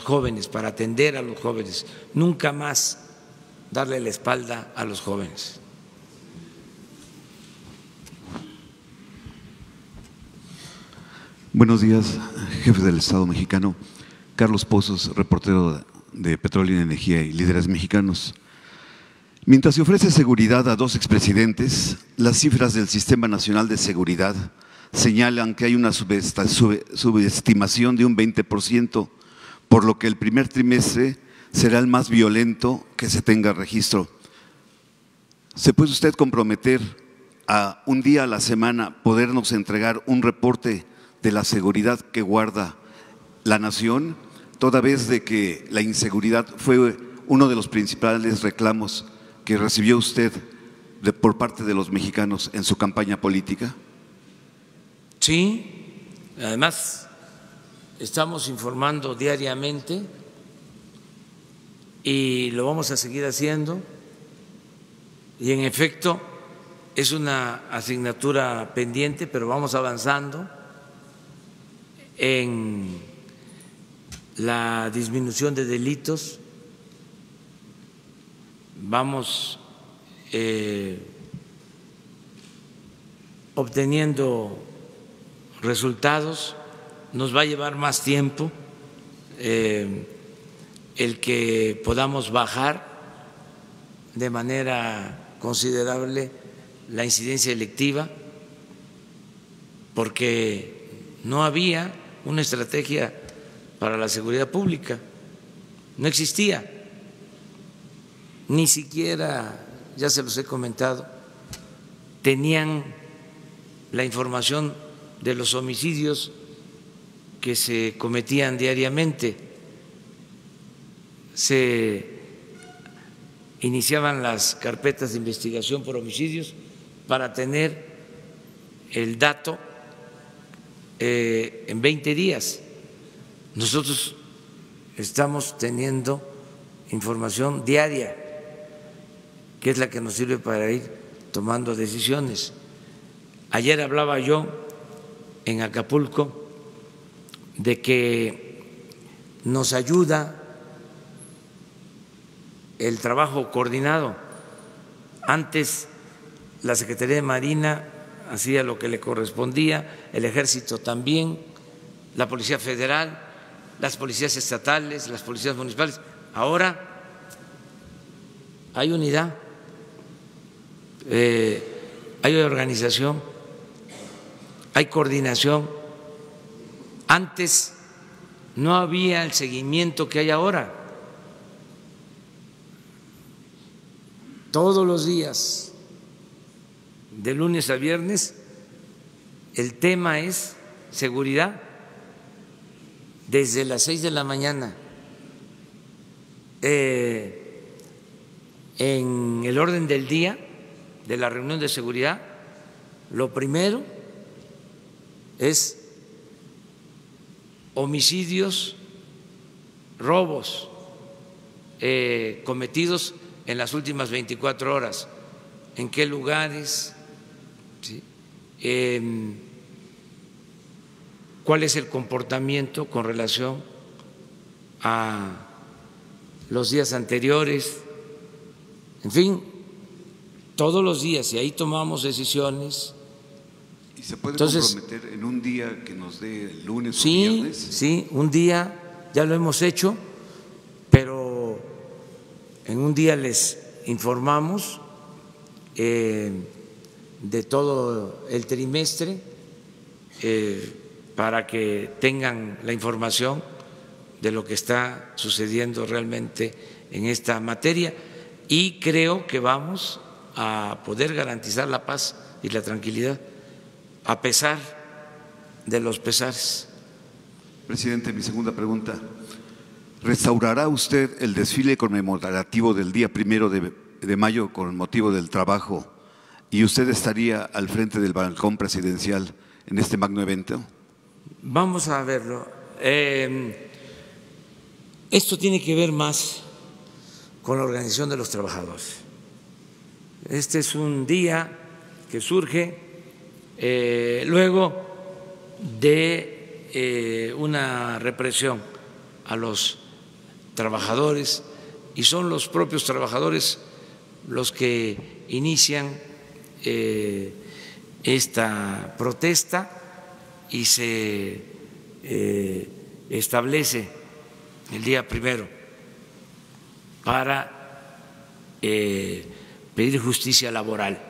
jóvenes, para atender a los jóvenes, nunca más darle la espalda a los jóvenes. Buenos días, jefe del Estado mexicano. Carlos Pozos, reportero de Petróleo y Energía y Líderes Mexicanos. Mientras se ofrece seguridad a dos expresidentes, las cifras del Sistema Nacional de Seguridad señalan que hay una subestimación de un 20%, por lo que el primer trimestre será el más violento que se tenga registro. ¿Se puede usted comprometer a un día a la semana podernos entregar un reporte de la seguridad que guarda la nación, toda vez de que la inseguridad fue uno de los principales reclamos que recibió usted por parte de los mexicanos en su campaña política? Sí, además estamos informando diariamente y lo vamos a seguir haciendo, y en efecto es una asignatura pendiente, pero vamos avanzando en la disminución de delitos, vamos obteniendo resultados nos va a llevar más tiempo el que podamos bajar de manera considerable la incidencia delictiva, porque no había una estrategia para la seguridad pública, no existía, ni siquiera, ya se los he comentado, tenían la información de los homicidios que se cometían diariamente, se iniciaban las carpetas de investigación por homicidios para tener el dato en 20 días. Nosotros estamos teniendo información diaria, que es la que nos sirve para ir tomando decisiones. Ayer hablaba yo en Acapulco de que nos ayuda el trabajo coordinado. Antes la Secretaría de Marina hacía lo que le correspondía, el Ejército también, la Policía Federal, las policías estatales, las policías municipales. Ahora hay unidad, hay organización, hay coordinación. Antes no había el seguimiento que hay ahora. Todos los días, de lunes a viernes, el tema es seguridad, desde las 6 de la mañana. En el orden del día de la reunión de seguridad, lo primero es homicidios, robos cometidos en las últimas 24 horas, en qué lugares, ¿sí? Cuál es el comportamiento con relación a los días anteriores, en fin, todos los días, y ahí tomamos decisiones. ¿Y se puede comprometer en un día que nos dé el lunes o viernes? Sí, un día ya lo hemos hecho, pero en un día les informamos de todo el trimestre para que tengan la información de lo que está sucediendo realmente en esta materia, y creo que vamos a poder garantizar la paz y la tranquilidad a pesar de los pesares. Presidente, mi segunda pregunta. ¿Restaurará usted el desfile conmemorativo del día 1 de mayo con motivo del trabajo, y usted estaría al frente del balcón presidencial en este magno evento? Vamos a verlo. Esto tiene que ver más con la organización de los trabajadores. Este es un día que surge luego de una represión a los trabajadores, y son los propios trabajadores los que inician esta protesta, y se establece el día 1 para pedir justicia laboral.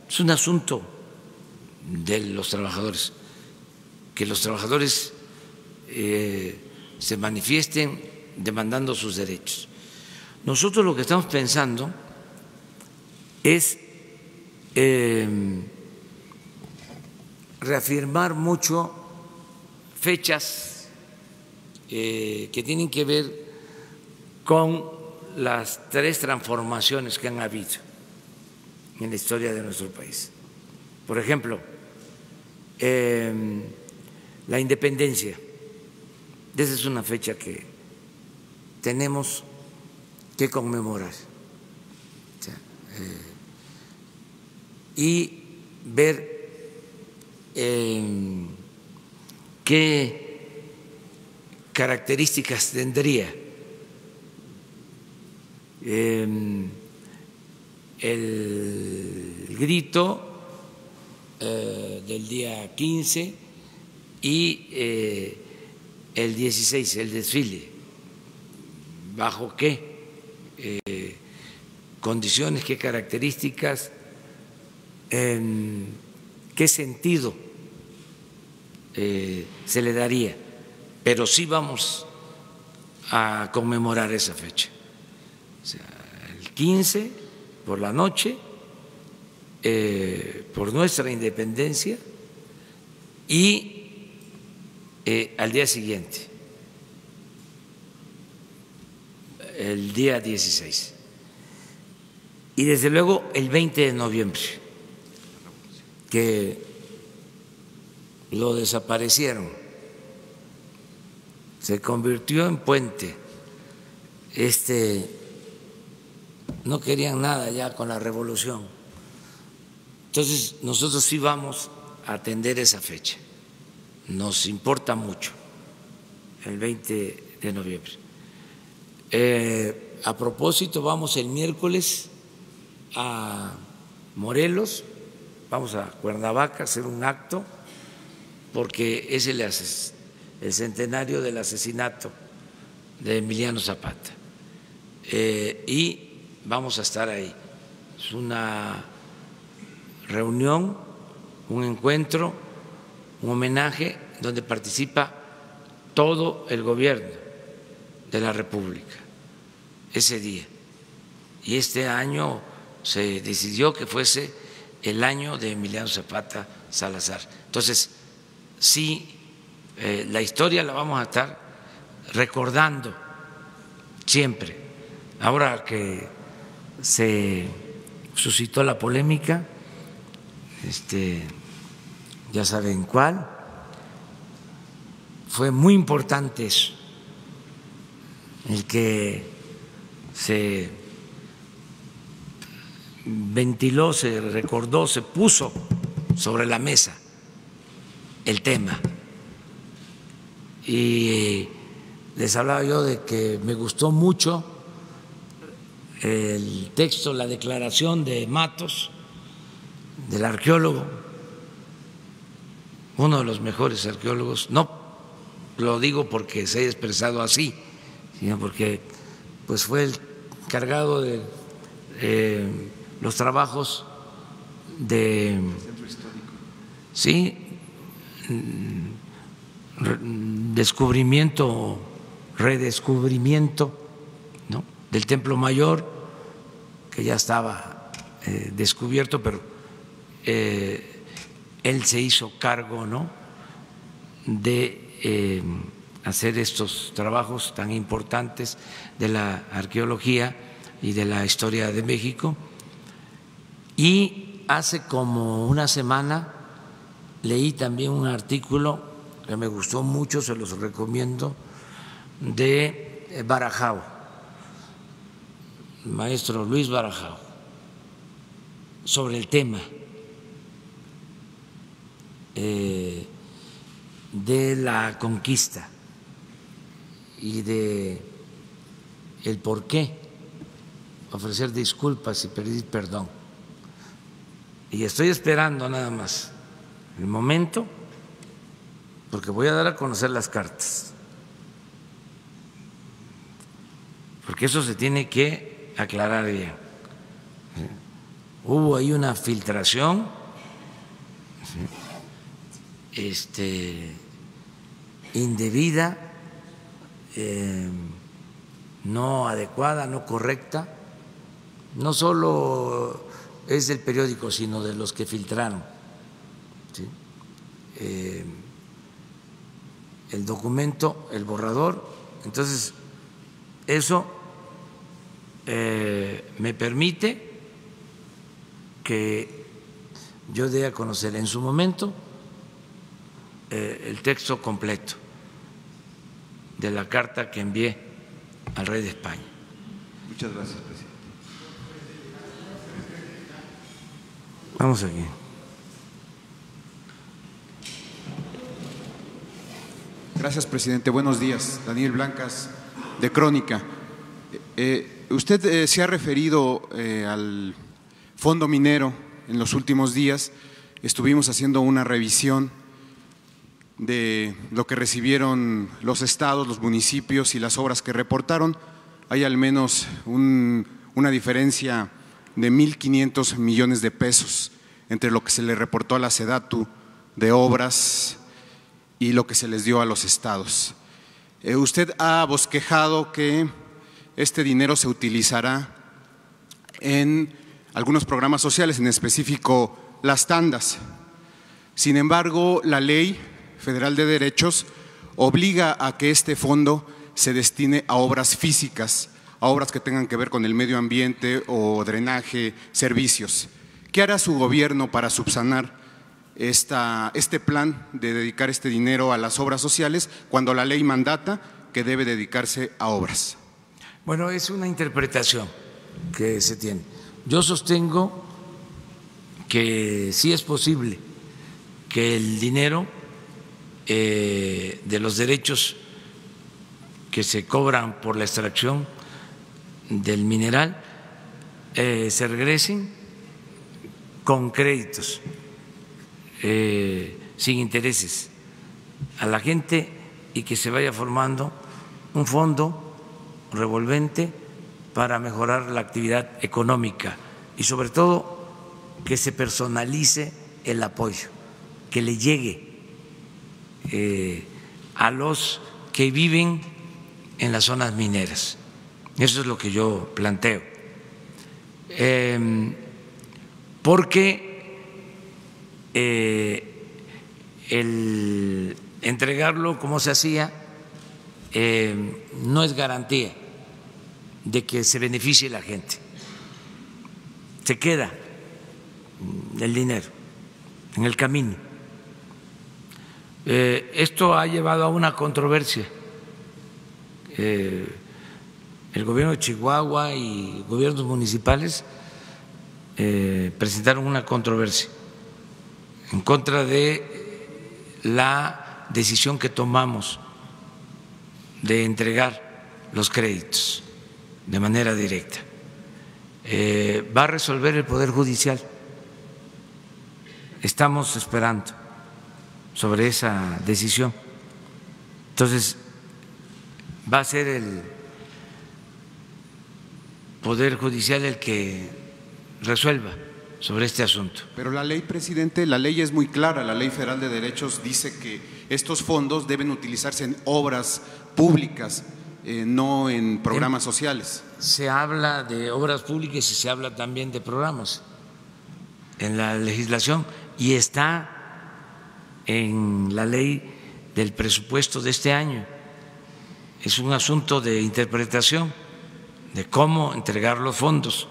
Es un asunto de los trabajadores, que los trabajadores se manifiesten demandando sus derechos. Nosotros lo que estamos pensando es reafirmar mucho fechas que tienen que ver con las 3 transformaciones que han habido en la historia de nuestro país. Por ejemplo, la independencia. Esa es una fecha que tenemos que conmemorar, y ver qué características tendría el grito del día 15, y el 16, el desfile, bajo qué condiciones, qué características, qué sentido se le daría, pero sí vamos a conmemorar esa fecha. O sea, el 15 por la noche, por nuestra independencia, y al día siguiente, el día 16. Y desde luego el 20 de noviembre, que lo desaparecieron, se convirtió en puente. No querían nada ya con la revolución. Entonces nosotros sí vamos a atender esa fecha. Nos importa mucho el 20 de noviembre. A propósito, vamos el miércoles a Morelos, vamos a Cuernavaca a hacer un acto porque es el centenario del asesinato de Emiliano Zapata. Y vamos a estar ahí. Es una reunión, un encuentro, un homenaje donde participa todo el gobierno de la República ese día. Y este año se decidió que fuese el año de Emiliano Zapata Salazar. Entonces, sí, la historia la vamos a estar recordando siempre. Ahora que se suscitó la polémica, ya saben cuál, fue muy importante eso, el que se ventiló, se recordó, se puso sobre la mesa el tema. Y les hablaba yo de que me gustó mucho el texto, la declaración de Matos, del arqueólogo, uno de los mejores arqueólogos. No lo digo porque se haya expresado así, sino porque pues fue el encargado de los trabajos de descubrimiento, redescubrimiento, ¿no?, del Templo Mayor, que ya estaba descubierto, pero él se hizo cargo, ¿no?, de hacer estos trabajos tan importantes de la arqueología y de la historia de México. Y hace como una semana leí también un artículo que me gustó mucho, se los recomiendo, de Barajao, el maestro Luis Barajao, sobre el tema de la conquista y de el por qué ofrecer disculpas y pedir perdón. Y estoy esperando nada más el momento, porque voy a dar a conocer las cartas, porque eso se tiene que aclarar bien. Hubo ahí una filtración indebida, no adecuada, no correcta, no solo es del periódico, sino de los que filtraron, ¿sí?, el documento, el borrador. Entonces, eso me permite que yo dé a conocer en su momento el texto completo de la carta que envié al rey de España. Muchas gracias, presidente. Vamos aquí. Gracias, presidente. Buenos días. Daniel Blancas, de Crónica. Usted se ha referido al fondo minero en los últimos días. Estuvimos haciendo una revisión de lo que recibieron los estados, los municipios y las obras que reportaron, hay al menos una diferencia de 1.500 millones de pesos entre lo que se le reportó a la SEDATU de obras y lo que se les dio a los estados. Usted ha bosquejado que este dinero se utilizará en algunos programas sociales, en específico las tandas. Sin embargo, la Ley Federal de Derechos obliga a que este fondo se destine a obras físicas, a obras que tengan que ver con el medio ambiente o drenaje, servicios. ¿Qué hará su gobierno para subsanar este plan de dedicar este dinero a las obras sociales cuando la ley mandata que debe dedicarse a obras? Bueno, es una interpretación que se tiene. Yo sostengo que sí es posible que el dinero de los derechos que se cobran por la extracción del mineral se regresen con créditos, sin intereses a la gente y que se vaya formando un fondo revolvente para mejorar la actividad económica y sobre todo que se personalice el apoyo, que le llegue a los que viven en las zonas mineras. Eso es lo que yo planteo. Porque el entregarlo como se hacía no es garantía de que se beneficie la gente. Se queda el dinero en el camino. Esto ha llevado a una controversia. El gobierno de Chihuahua y gobiernos municipales presentaron una controversia en contra de la decisión que tomamos de entregar los créditos de manera directa. Va a resolver el Poder Judicial. Estamos esperando sobre esa decisión. Entonces, va a ser el Poder Judicial el que resuelva sobre este asunto. Pero la ley, presidente, la ley es muy clara. La Ley Federal de Derechos dice que estos fondos deben utilizarse en obras públicas, no en programas sociales. Se habla de obras públicas y se habla también de programas en la legislación y está en la ley del presupuesto de este año. Es un asunto de interpretación de cómo entregar los fondos.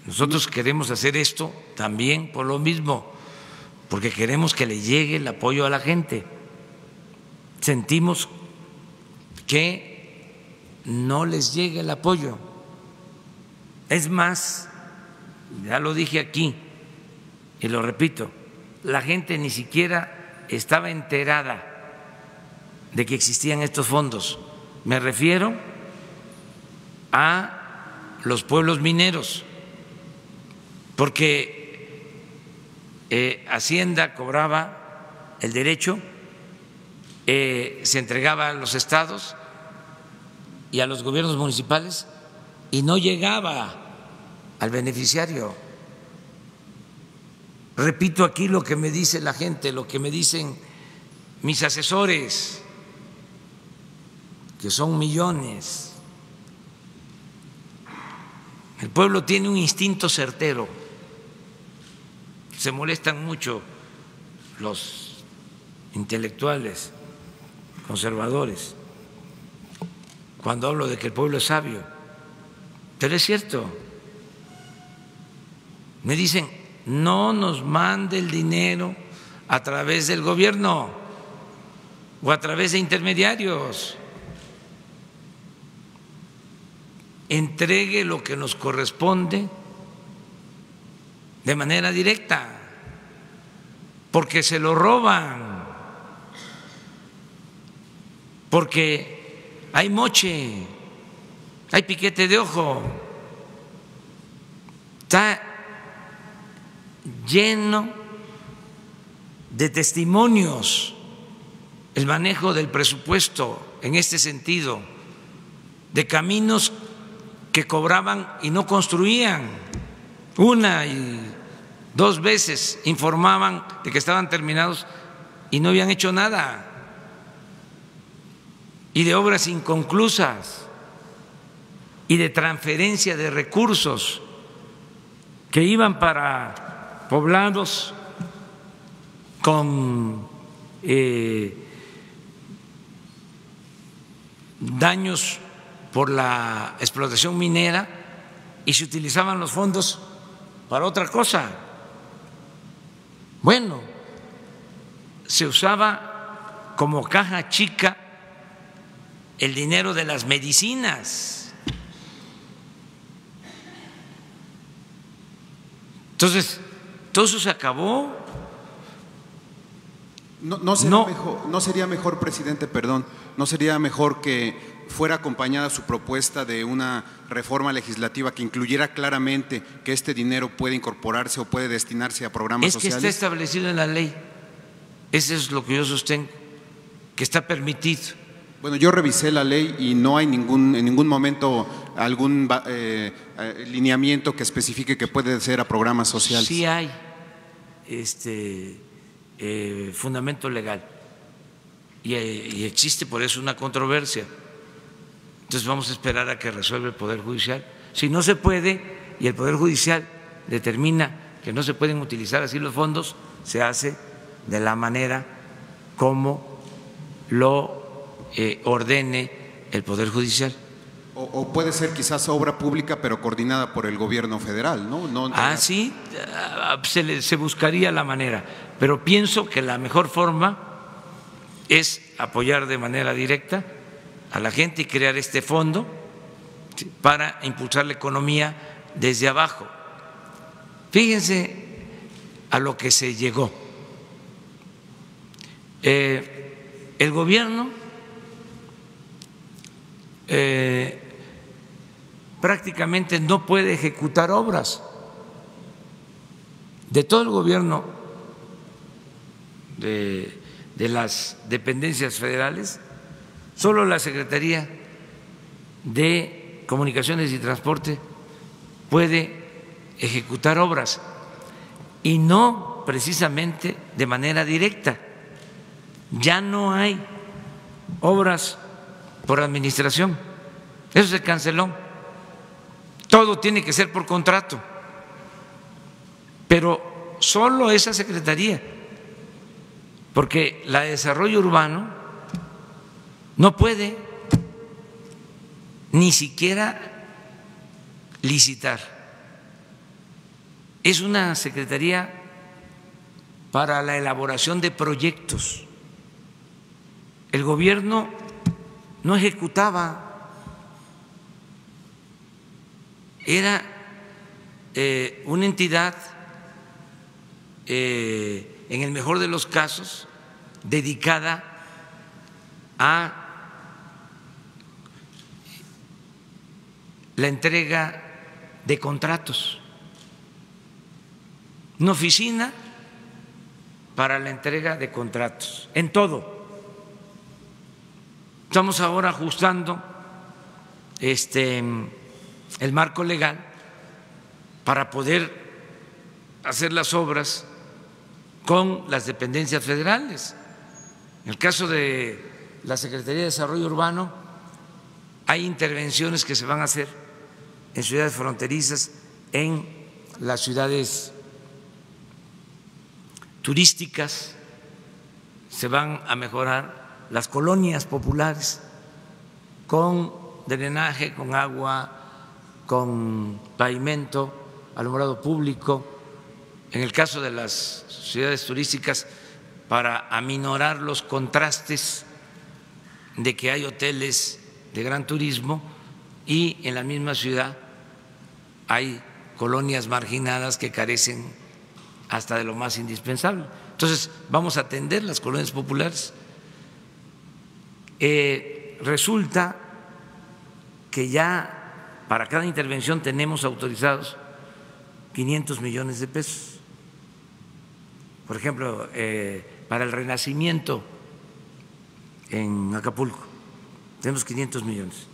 Nosotros queremos hacer esto también por lo mismo, porque queremos que le llegue el apoyo a la gente. Sentimos que no les llega el apoyo. Es más, ya lo dije aquí y lo repito, la gente ni siquiera estaba enterada de que existían estos fondos. Me refiero a los pueblos mineros, porque Hacienda cobraba el derecho, se entregaba a los estados y a los gobiernos municipales y no llegaba al beneficiario. Repito aquí lo que me dice la gente, lo que me dicen mis asesores, que son millones. El pueblo tiene un instinto certero. Se molestan mucho los intelectuales conservadores cuando hablo de que el pueblo es sabio, pero es cierto. Me dicen, no nos mande el dinero a través del gobierno o a través de intermediarios. Entregue lo que nos corresponde de manera directa, porque se lo roban, porque hay moche, hay piquete de ojo, está lleno de testimonios el manejo del presupuesto en este sentido, de caminos que cobraban y no construían. Una y dos veces informaban de que estaban terminados y no habían hecho nada. Y de obras inconclusas y de transferencia de recursos que iban para poblados con daños por la explotación minera y se utilizaban los fondos para otra cosa. Bueno, se usaba como caja chica el dinero de las medicinas. Entonces, todo eso se acabó. No sería mejor, presidente, perdón, no sería mejor que fuera acompañada su propuesta de una reforma legislativa que incluyera claramente que este dinero puede incorporarse o puede destinarse a programas sociales? Es que está establecido en la ley. Eso es lo que yo sostengo, que está permitido. Bueno, yo revisé la ley y no hay en ningún momento algún lineamiento que especifique que puede ser a programas sociales. Sí hay fundamento legal y existe por eso una controversia. Entonces vamos a esperar a que resuelva el Poder Judicial. Si no se puede y el Poder Judicial determina que no se pueden utilizar así los fondos, se hace de la manera como lo ordene el Poder Judicial. O puede ser quizás obra pública pero coordinada por el gobierno federal, ¿no? Sí, se buscaría la manera, pero pienso que la mejor forma es apoyar de manera directa a la gente y crear este fondo para impulsar la economía desde abajo. Fíjense a lo que se llegó. El gobierno prácticamente no puede ejecutar obras. De todo el gobierno de las dependencias federales, solo la Secretaría de Comunicaciones y Transporte puede ejecutar obras y no precisamente de manera directa. Ya no hay obras por administración, eso se canceló. Todo tiene que ser por contrato, pero solo esa secretaría, porque la de desarrollo urbano no puede ni siquiera licitar. Es una secretaría para la elaboración de proyectos. El gobierno no ejecutaba. Era una entidad, en el mejor de los casos, dedicada a la entrega de contratos, una oficina para la entrega de contratos, en todo. Estamos ahora ajustando el marco legal para poder hacer las obras con las dependencias federales. En el caso de la Secretaría de Desarrollo Urbano, hay intervenciones que se van a hacer en ciudades fronterizas, en las ciudades turísticas, se van a mejorar las colonias populares con drenaje, con agua, con pavimento, alumbrado público. En el caso de las ciudades turísticas, para aminorar los contrastes de que hay hoteles de gran turismo y en la misma ciudad hay colonias marginadas que carecen hasta de lo más indispensable. Entonces, vamos a atender las colonias populares. Resulta que ya para cada intervención tenemos autorizados 500 millones de pesos. Por ejemplo, para el renacimiento en Acapulco, tenemos 500 millones.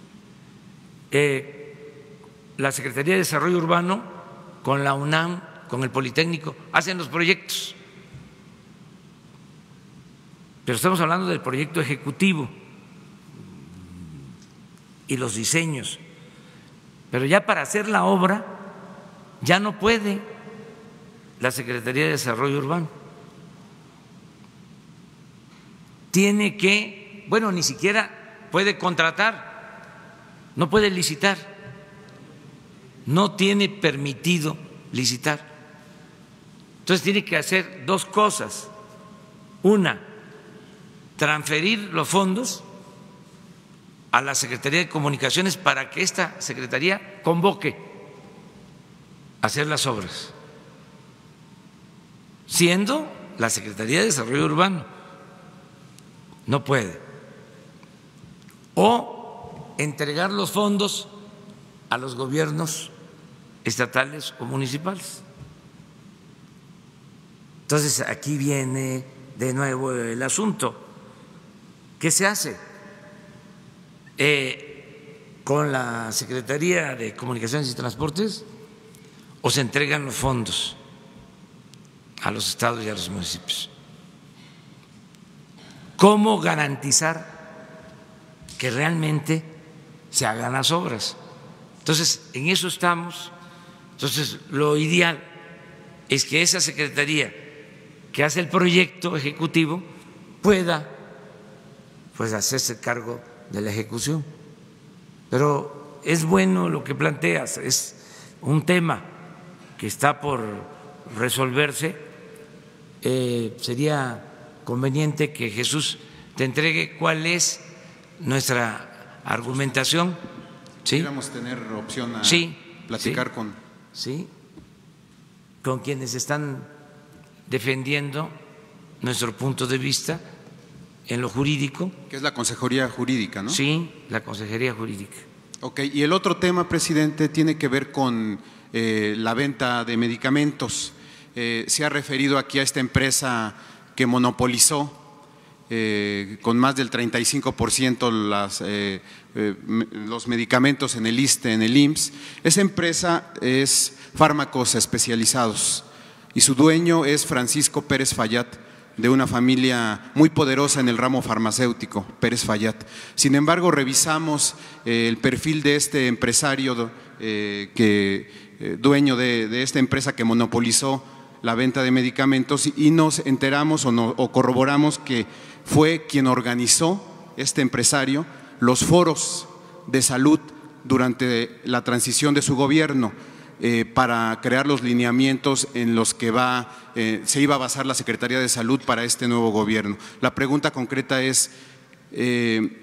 La Secretaría de Desarrollo Urbano con la UNAM, con el Politécnico, hacen los proyectos, pero estamos hablando del proyecto ejecutivo y los diseños, pero ya para hacer la obra ya no puede la Secretaría de Desarrollo Urbano. Tiene que, bueno, ni siquiera puede contratar, no puede licitar, no tiene permitido licitar. Entonces tiene que hacer dos cosas. Una, transferir los fondos a la Secretaría de Comunicaciones para que esta Secretaría convoque a hacer las obras, siendo la Secretaría de Desarrollo Urbano. No puede. O entregar los fondos a los gobiernos estatales o municipales. Entonces aquí viene de nuevo el asunto. ¿Qué se hace? ¿Con la Secretaría de Comunicaciones y Transportes o se entregan los fondos a los estados y a los municipios? ¿Cómo garantizar que realmente se hagan las obras? Entonces, en eso estamos. Entonces, lo ideal es que esa secretaría que hace el proyecto ejecutivo pueda pues hacerse cargo de la ejecución. Pero es bueno lo que planteas, es un tema que está por resolverse. Sería conveniente que Jesús te entregue cuál es nuestra argumentación. ¿Sí? Quisiéramos tener opción a platicar con quienes están defendiendo nuestro punto de vista en lo jurídico. Que es la Consejería Jurídica, ¿no? Sí, la Consejería Jurídica. Ok, y el otro tema, presidente, tiene que ver con la venta de medicamentos. Se ha referido aquí a esta empresa que monopolizó con más del 35% los medicamentos en el ISSSTE, en el IMSS. Esa empresa es Fármacos Especializados y su dueño es Francisco Pérez Fayat, de una familia muy poderosa en el ramo farmacéutico, Pérez Fayat. Sin embargo, revisamos el perfil de este empresario dueño de esta empresa que monopolizó la venta de medicamentos y nos enteramos o corroboramos que fue quien organizó, este empresario, los foros de salud durante la transición de su gobierno para crear los lineamientos en los que se iba a basar la Secretaría de Salud para este nuevo gobierno. La pregunta concreta es,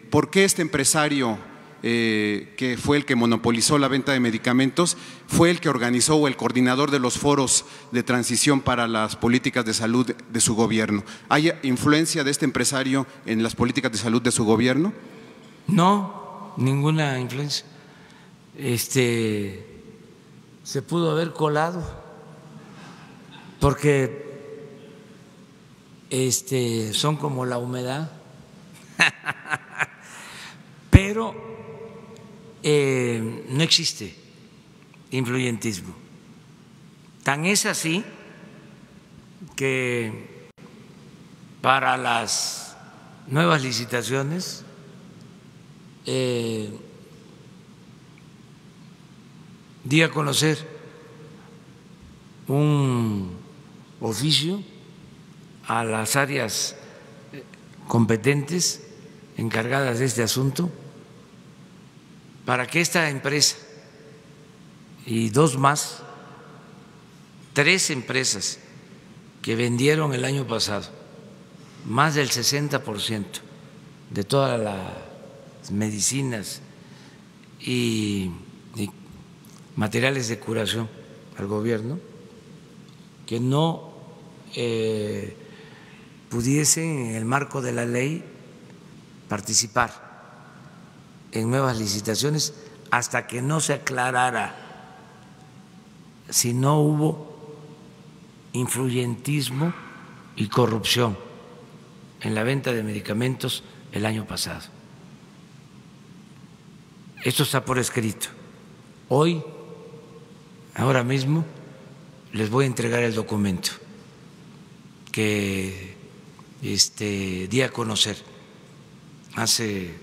¿por qué este empresario que fue el que monopolizó la venta de medicamentos, fue el que organizó o el coordinador de los foros de transición para las políticas de salud de su gobierno? ¿Hay influencia de este empresario en las políticas de salud de su gobierno? No, ninguna influencia. Se pudo haber colado porque son como la humedad, pero no existe influyentismo. Tan es así que para las nuevas licitaciones di a conocer un oficio a las áreas competentes encargadas de este asunto para que esta empresa y dos más, 3 empresas que vendieron el año pasado más del 60% de todas las medicinas y materiales de curación al gobierno, que no pudiesen en el marco de la ley participar en nuevas licitaciones hasta que no se aclarara si no hubo influyentismo y corrupción en la venta de medicamentos el año pasado. Esto está por escrito. Hoy, ahora mismo, les voy a entregar el documento que di a conocer hace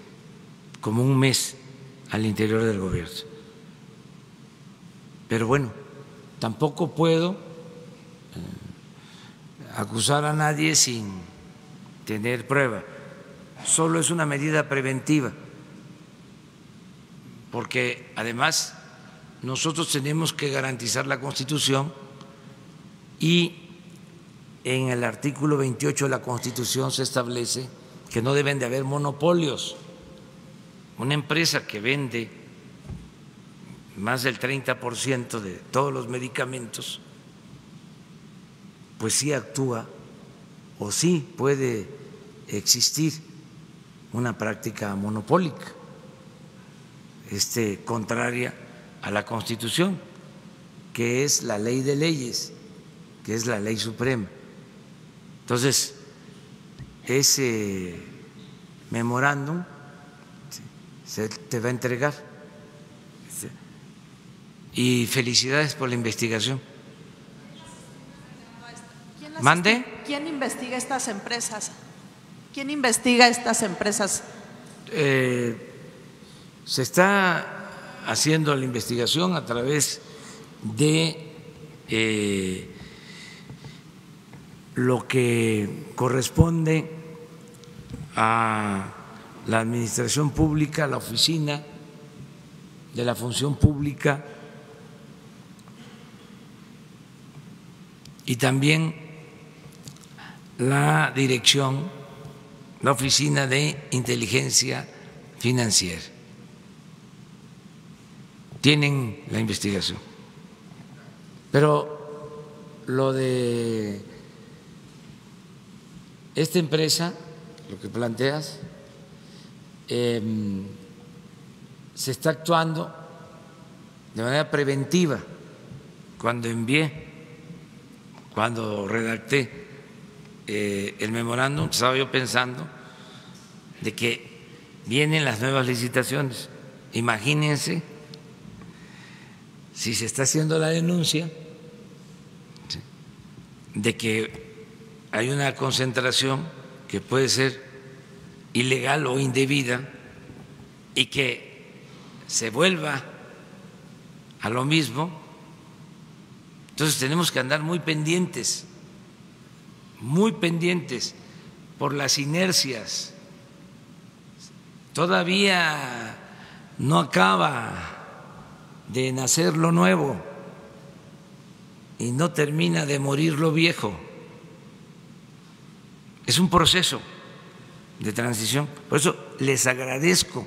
como un mes al interior del gobierno. Pero bueno, tampoco puedo acusar a nadie sin tener prueba. Solo es una medida preventiva, porque además nosotros tenemos que garantizar la Constitución y en el artículo 28 de la Constitución se establece que no deben de haber monopolios. Una empresa que vende más del 30% de todos los medicamentos, pues sí actúa o sí puede existir una práctica monopólica, contraria a la Constitución, que es la ley de leyes, que es la ley suprema. Entonces, ese memorándum se te va a entregar. Y felicidades por la investigación. ¿Mande? ¿Quién investiga estas empresas? ¿Quién investiga estas empresas? Se está haciendo la investigación a través de lo que corresponde a la administración pública, la oficina de la función pública y también la dirección, la oficina de inteligencia financiera. Tienen la investigación. Pero lo de esta empresa, lo que planteas, se está actuando de manera preventiva. Cuando redacté el memorándum, estaba yo pensando de que vienen las nuevas licitaciones. Imagínense si se está haciendo la denuncia de que hay una concentración que puede ser ilegal o indebida y que se vuelva a lo mismo. Entonces tenemos que andar muy pendientes por las inercias. Todavía no acaba de nacer lo nuevo y no termina de morir lo viejo. Es un proceso de transición. Por eso les agradezco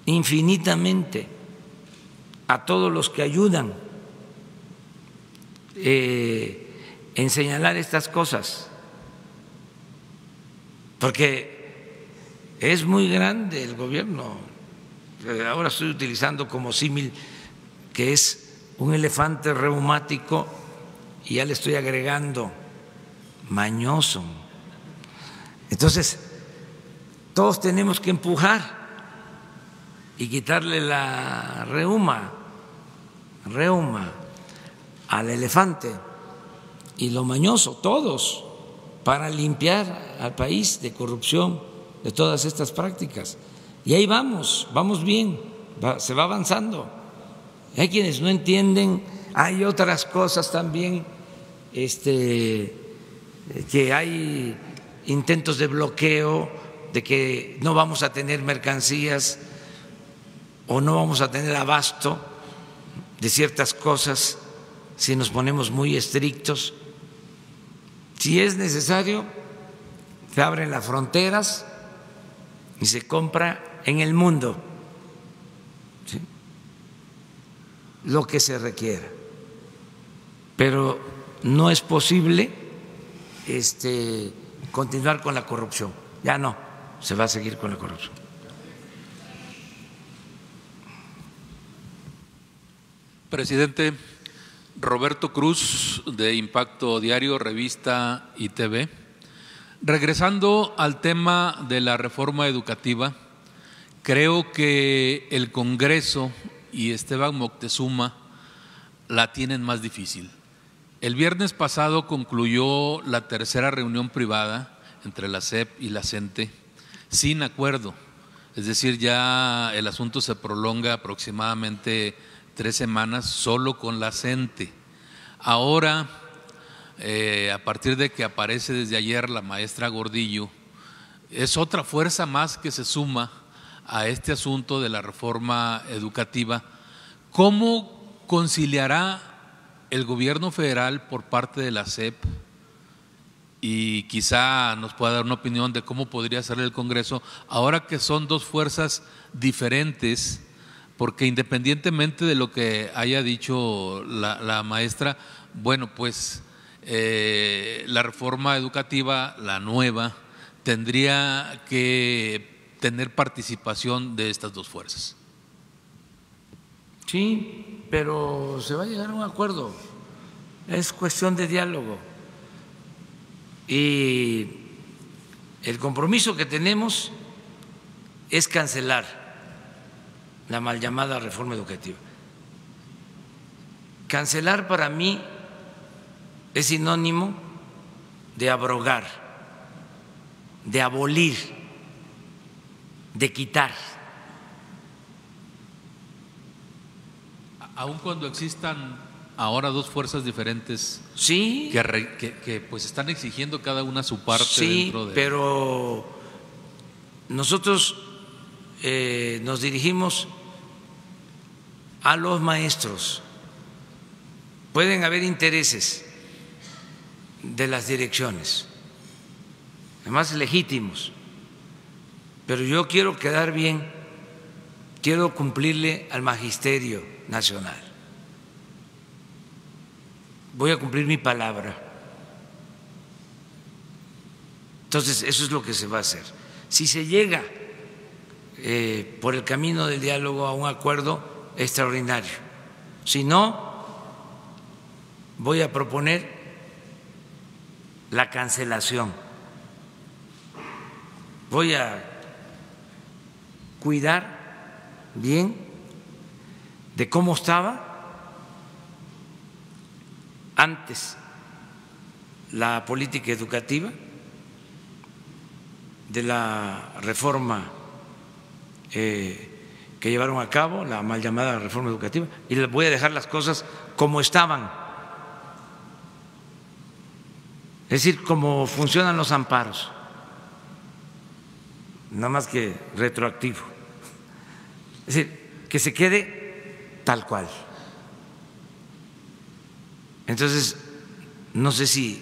infinitamente a todos los que ayudan en señalar estas cosas, porque es muy grande el gobierno. Ahora estoy utilizando como símil que es un elefante reumático y ya le estoy agregando mañoso. Entonces, todos tenemos que empujar y quitarle la reuma al elefante y lo mañoso, todos, para limpiar al país de corrupción, de todas estas prácticas. Y ahí vamos bien, se va avanzando. Hay quienes no entienden, hay otras cosas también, que hay intentos de bloqueo, de que no vamos a tener mercancías o no vamos a tener abasto de ciertas cosas si nos ponemos muy estrictos. Si es necesario, se abren las fronteras y se compra en el mundo, ¿sí?, lo que se requiera. Pero no es posible continuar con la corrupción. Ya no, se va a seguir con la corrupción. Presidente, Roberto Cruz, de Impacto Diario, Revista y TV. Regresando al tema de la reforma educativa, creo que el Congreso y Esteban Moctezuma la tienen más difícil. El viernes pasado concluyó la tercera reunión privada entre la SEP y la CENTE sin acuerdo, es decir, ya el asunto se prolonga aproximadamente 3 semanas solo con la CENTE. Ahora, a partir de que aparece desde ayer la maestra Gordillo, es otra fuerza más que se suma a este asunto de la reforma educativa. ¿Cómo conciliará el gobierno federal por parte de la SEP? Y quizá nos pueda dar una opinión de cómo podría ser el Congreso, ahora que son dos fuerzas diferentes, porque independientemente de lo que haya dicho la maestra, bueno, pues la reforma educativa, la nueva, tendría que tener participación de estas dos fuerzas. Sí, pero se va a llegar a un acuerdo, es cuestión de diálogo. Y el compromiso que tenemos es cancelar la mal llamada reforma educativa. Cancelar para mí es sinónimo de abrogar, de abolir, de quitar. Aun cuando existan ahora dos fuerzas diferentes, sí, que pues están exigiendo cada una su parte, sí, dentro de… pero nosotros nos dirigimos a los maestros. Pueden haber intereses de las direcciones, además legítimos, pero yo quiero quedar bien, quiero cumplirle al Magisterio Nacional. Voy a cumplir mi palabra. Entonces, eso es lo que se va a hacer. Si se llega por el camino del diálogo a un acuerdo, extraordinario. Si no, voy a proponer la cancelación. Voy a cuidar bien de cómo estaba antes la política educativa, de la reforma que llevaron a cabo, la mal llamada reforma educativa, y les voy a dejar las cosas como estaban, es decir, cómo funcionan los amparos, nada más que retroactivo, es decir, que se quede tal cual. Entonces, no sé si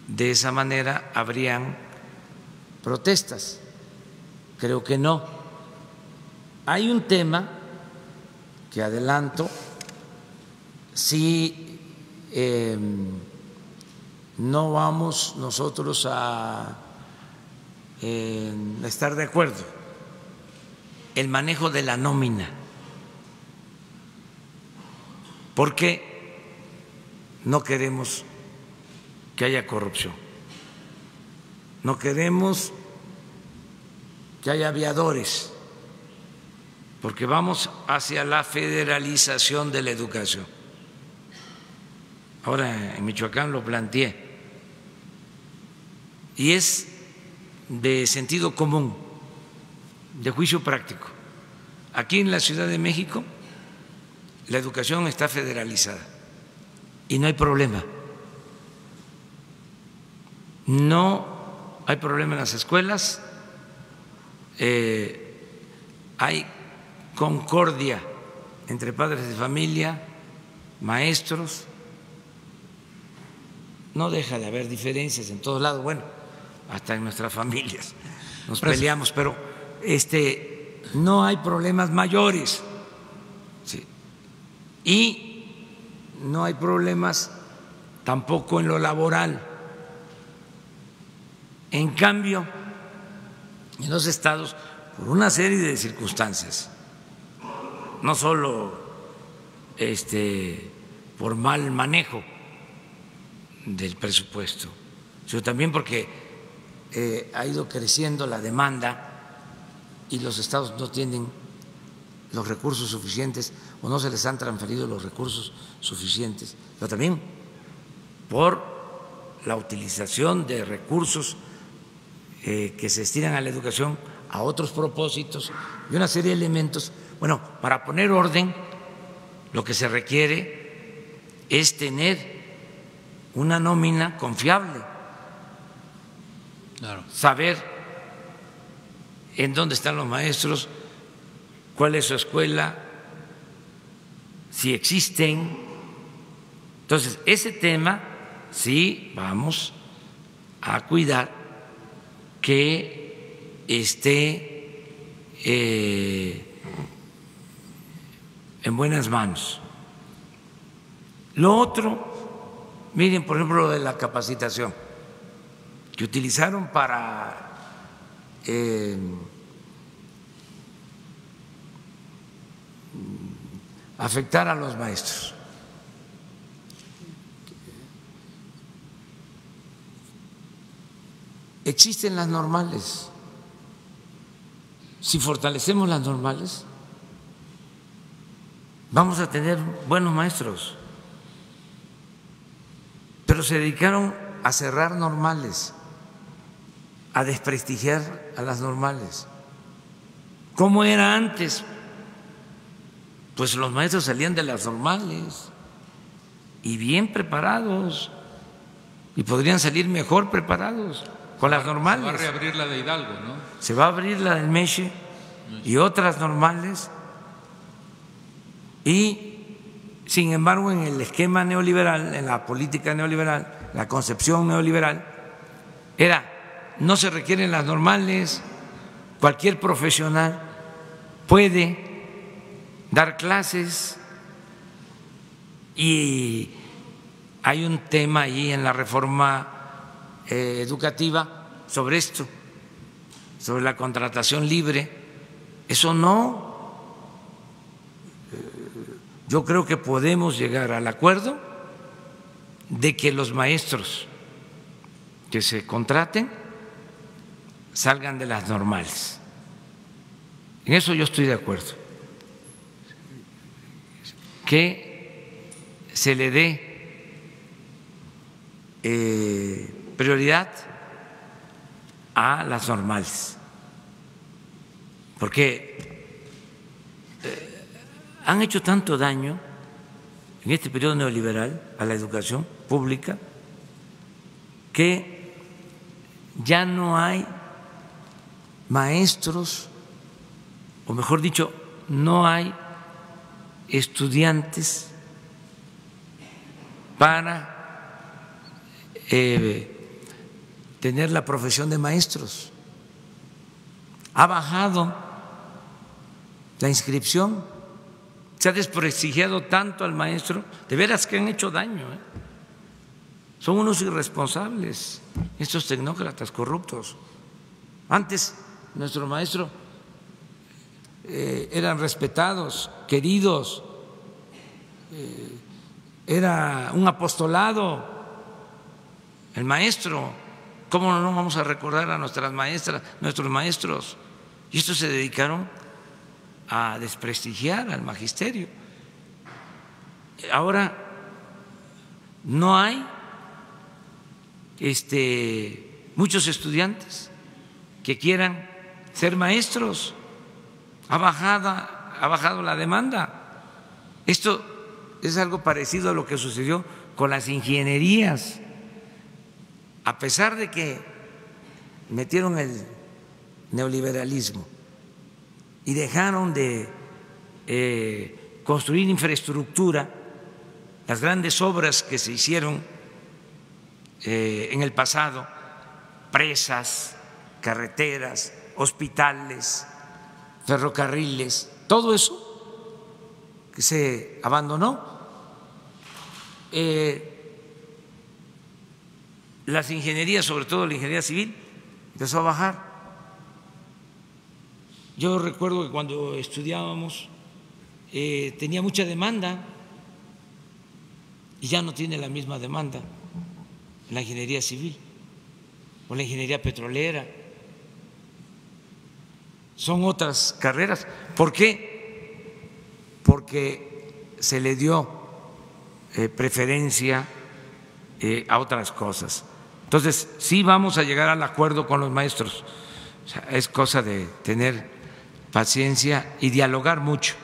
de esa manera habrían protestas, creo que no. Hay un tema que adelanto, si no vamos nosotros a estar de acuerdo, el manejo de la nómina, porque no queremos que haya corrupción, no queremos que haya aviadores, porque vamos hacia la federalización de la educación. Ahora en Michoacán lo planteé y es de sentido común, de juicio práctico. Aquí en la Ciudad de México la educación está federalizada y no hay problema. No hay problema en las escuelas, hay concordia entre padres de familia, maestros, no deja de haber diferencias en todos lados, bueno, hasta en nuestras familias nos peleamos, pero no hay problemas mayores, sí. Y no hay problemas tampoco en lo laboral. En cambio, en los estados, por una serie de circunstancias, no solo por mal manejo del presupuesto, sino también porque ha ido creciendo la demanda y los estados no tienen los recursos suficientes o no se les han transferido los recursos suficientes, pero también por la utilización de recursos que se destinan a la educación a otros propósitos y una serie de elementos. Bueno, para poner orden, lo que se requiere es tener una nómina confiable, Claro. saber en dónde están los maestros, cuál es su escuela, si existen. Entonces, ese tema sí vamos a cuidar que esté en buenas manos. Lo otro, miren, por ejemplo, lo de la capacitación que utilizaron para afectar a los maestros. Existen las normales. Si fortalecemos las normales, vamos a tener buenos maestros. Pero se dedicaron a cerrar normales, a desprestigiar a las normales. ¿Cómo era antes? Pues los maestros salían de las normales y bien preparados, y podrían salir mejor preparados con las normales. Se va a reabrir la de Hidalgo, ¿no? Se va a abrir la del Meche y otras normales, y sin embargo en el esquema neoliberal, en la política neoliberal, la concepción neoliberal era: no se requieren las normales, cualquier profesional puede dar clases. Y hay un tema ahí en la reforma educativa sobre esto, sobre la contratación libre. Eso no. Yo creo que podemos llegar al acuerdo de que los maestros que se contraten salgan de las normales. En eso yo estoy de acuerdo. Que se le dé prioridad a las normales, porque han hecho tanto daño en este periodo neoliberal a la educación pública que ya no hay maestros, o mejor dicho, no hay estudiantes para tener la profesión de maestros. Ha bajado la inscripción, se ha desprestigiado tanto al maestro, de veras que han hecho daño, ¿eh? Son unos irresponsables estos tecnócratas corruptos. Antes nuestros maestros eran respetados, queridos, era un apostolado el maestro. ¿Cómo no vamos a recordar a nuestras maestras, nuestros maestros? Y estos se dedicaron a desprestigiar al magisterio. Ahora no hay muchos estudiantes que quieran ser maestros. Ha bajado la demanda. Esto es algo parecido a lo que sucedió con las ingenierías. A pesar de que metieron el neoliberalismo y dejaron de construir infraestructura, las grandes obras que se hicieron en el pasado, presas, carreteras, hospitales, ferrocarriles, todo eso que se abandonó, las ingenierías, sobre todo la ingeniería civil, empezó a bajar. Yo recuerdo que cuando estudiábamos tenía mucha demanda y ya no tiene la misma demanda la ingeniería civil. o la ingeniería petrolera. Son otras carreras. ¿Por qué? Porque se le dio preferencia a otras cosas. Entonces, sí vamos a llegar al acuerdo con los maestros. O sea, es cosa de tener paciencia y dialogar mucho.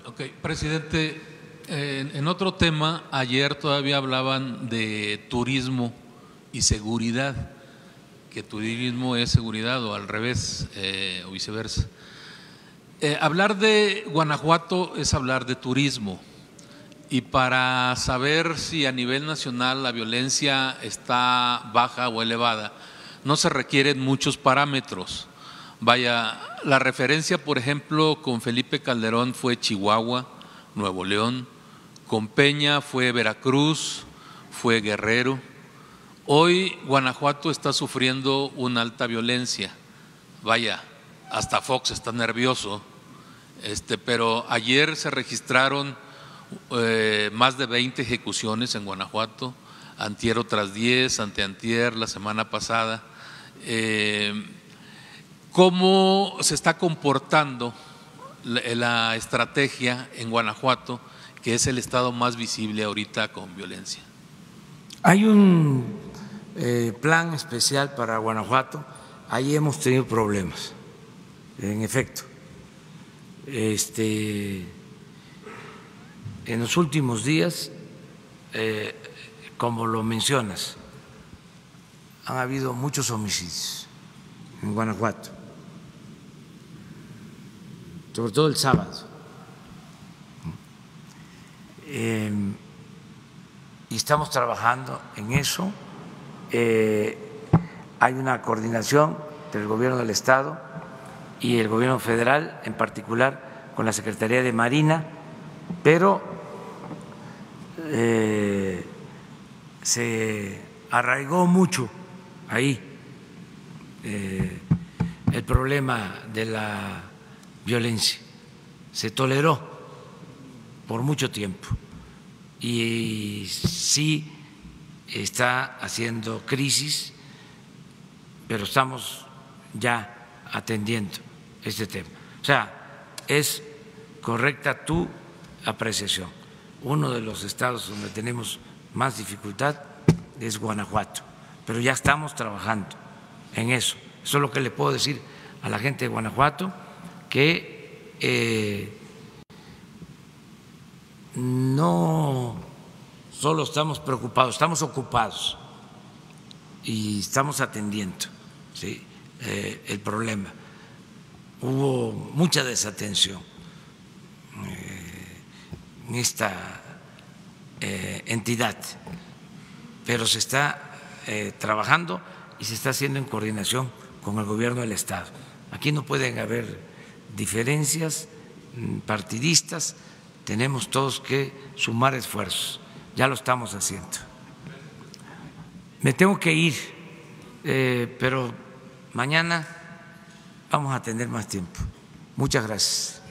Ok, presidente, en otro tema, ayer todavía hablaban de turismo y seguridad, que turismo es seguridad o al revés, o viceversa. Hablar de Guanajuato es hablar de turismo. Y para saber si a nivel nacional la violencia está baja o elevada, no se requieren muchos parámetros. Vaya, la referencia, por ejemplo, con Felipe Calderón fue Chihuahua, Nuevo León, con Peña fue Veracruz, fue Guerrero. Hoy Guanajuato está sufriendo una alta violencia. Vaya, hasta Fox está nervioso, pero ayer se registraron más de 20 ejecuciones en Guanajuato, antier otras 10, anteantier, la semana pasada. ¿Cómo se está comportando la estrategia en Guanajuato, que es el estado más visible ahorita con violencia? Hay un plan especial para Guanajuato. Ahí hemos tenido problemas, en efecto. En los últimos días, como lo mencionas, han habido muchos homicidios en Guanajuato, sobre todo el sábado. Y estamos trabajando en eso. Hay una coordinación del gobierno del Estado y el gobierno federal, en particular con la Secretaría de Marina, pero se arraigó mucho ahí el problema de la violencia, se toleró por mucho tiempo y sí está haciendo crisis, pero estamos ya atendiendo este tema. O sea, es correcta tu apreciación. Uno de los estados donde tenemos más dificultad es Guanajuato, pero ya estamos trabajando en eso. Eso es lo que le puedo decir a la gente de Guanajuato, que no solo estamos preocupados, estamos ocupados y estamos atendiendo, ¿sí?, el problema. Hubo mucha desatención en esta entidad, pero se está trabajando y se está haciendo en coordinación con el gobierno del Estado. Aquí no pueden haber diferencias partidistas, tenemos todos que sumar esfuerzos, ya lo estamos haciendo. Me tengo que ir, pero mañana vamos a tener más tiempo. Muchas gracias.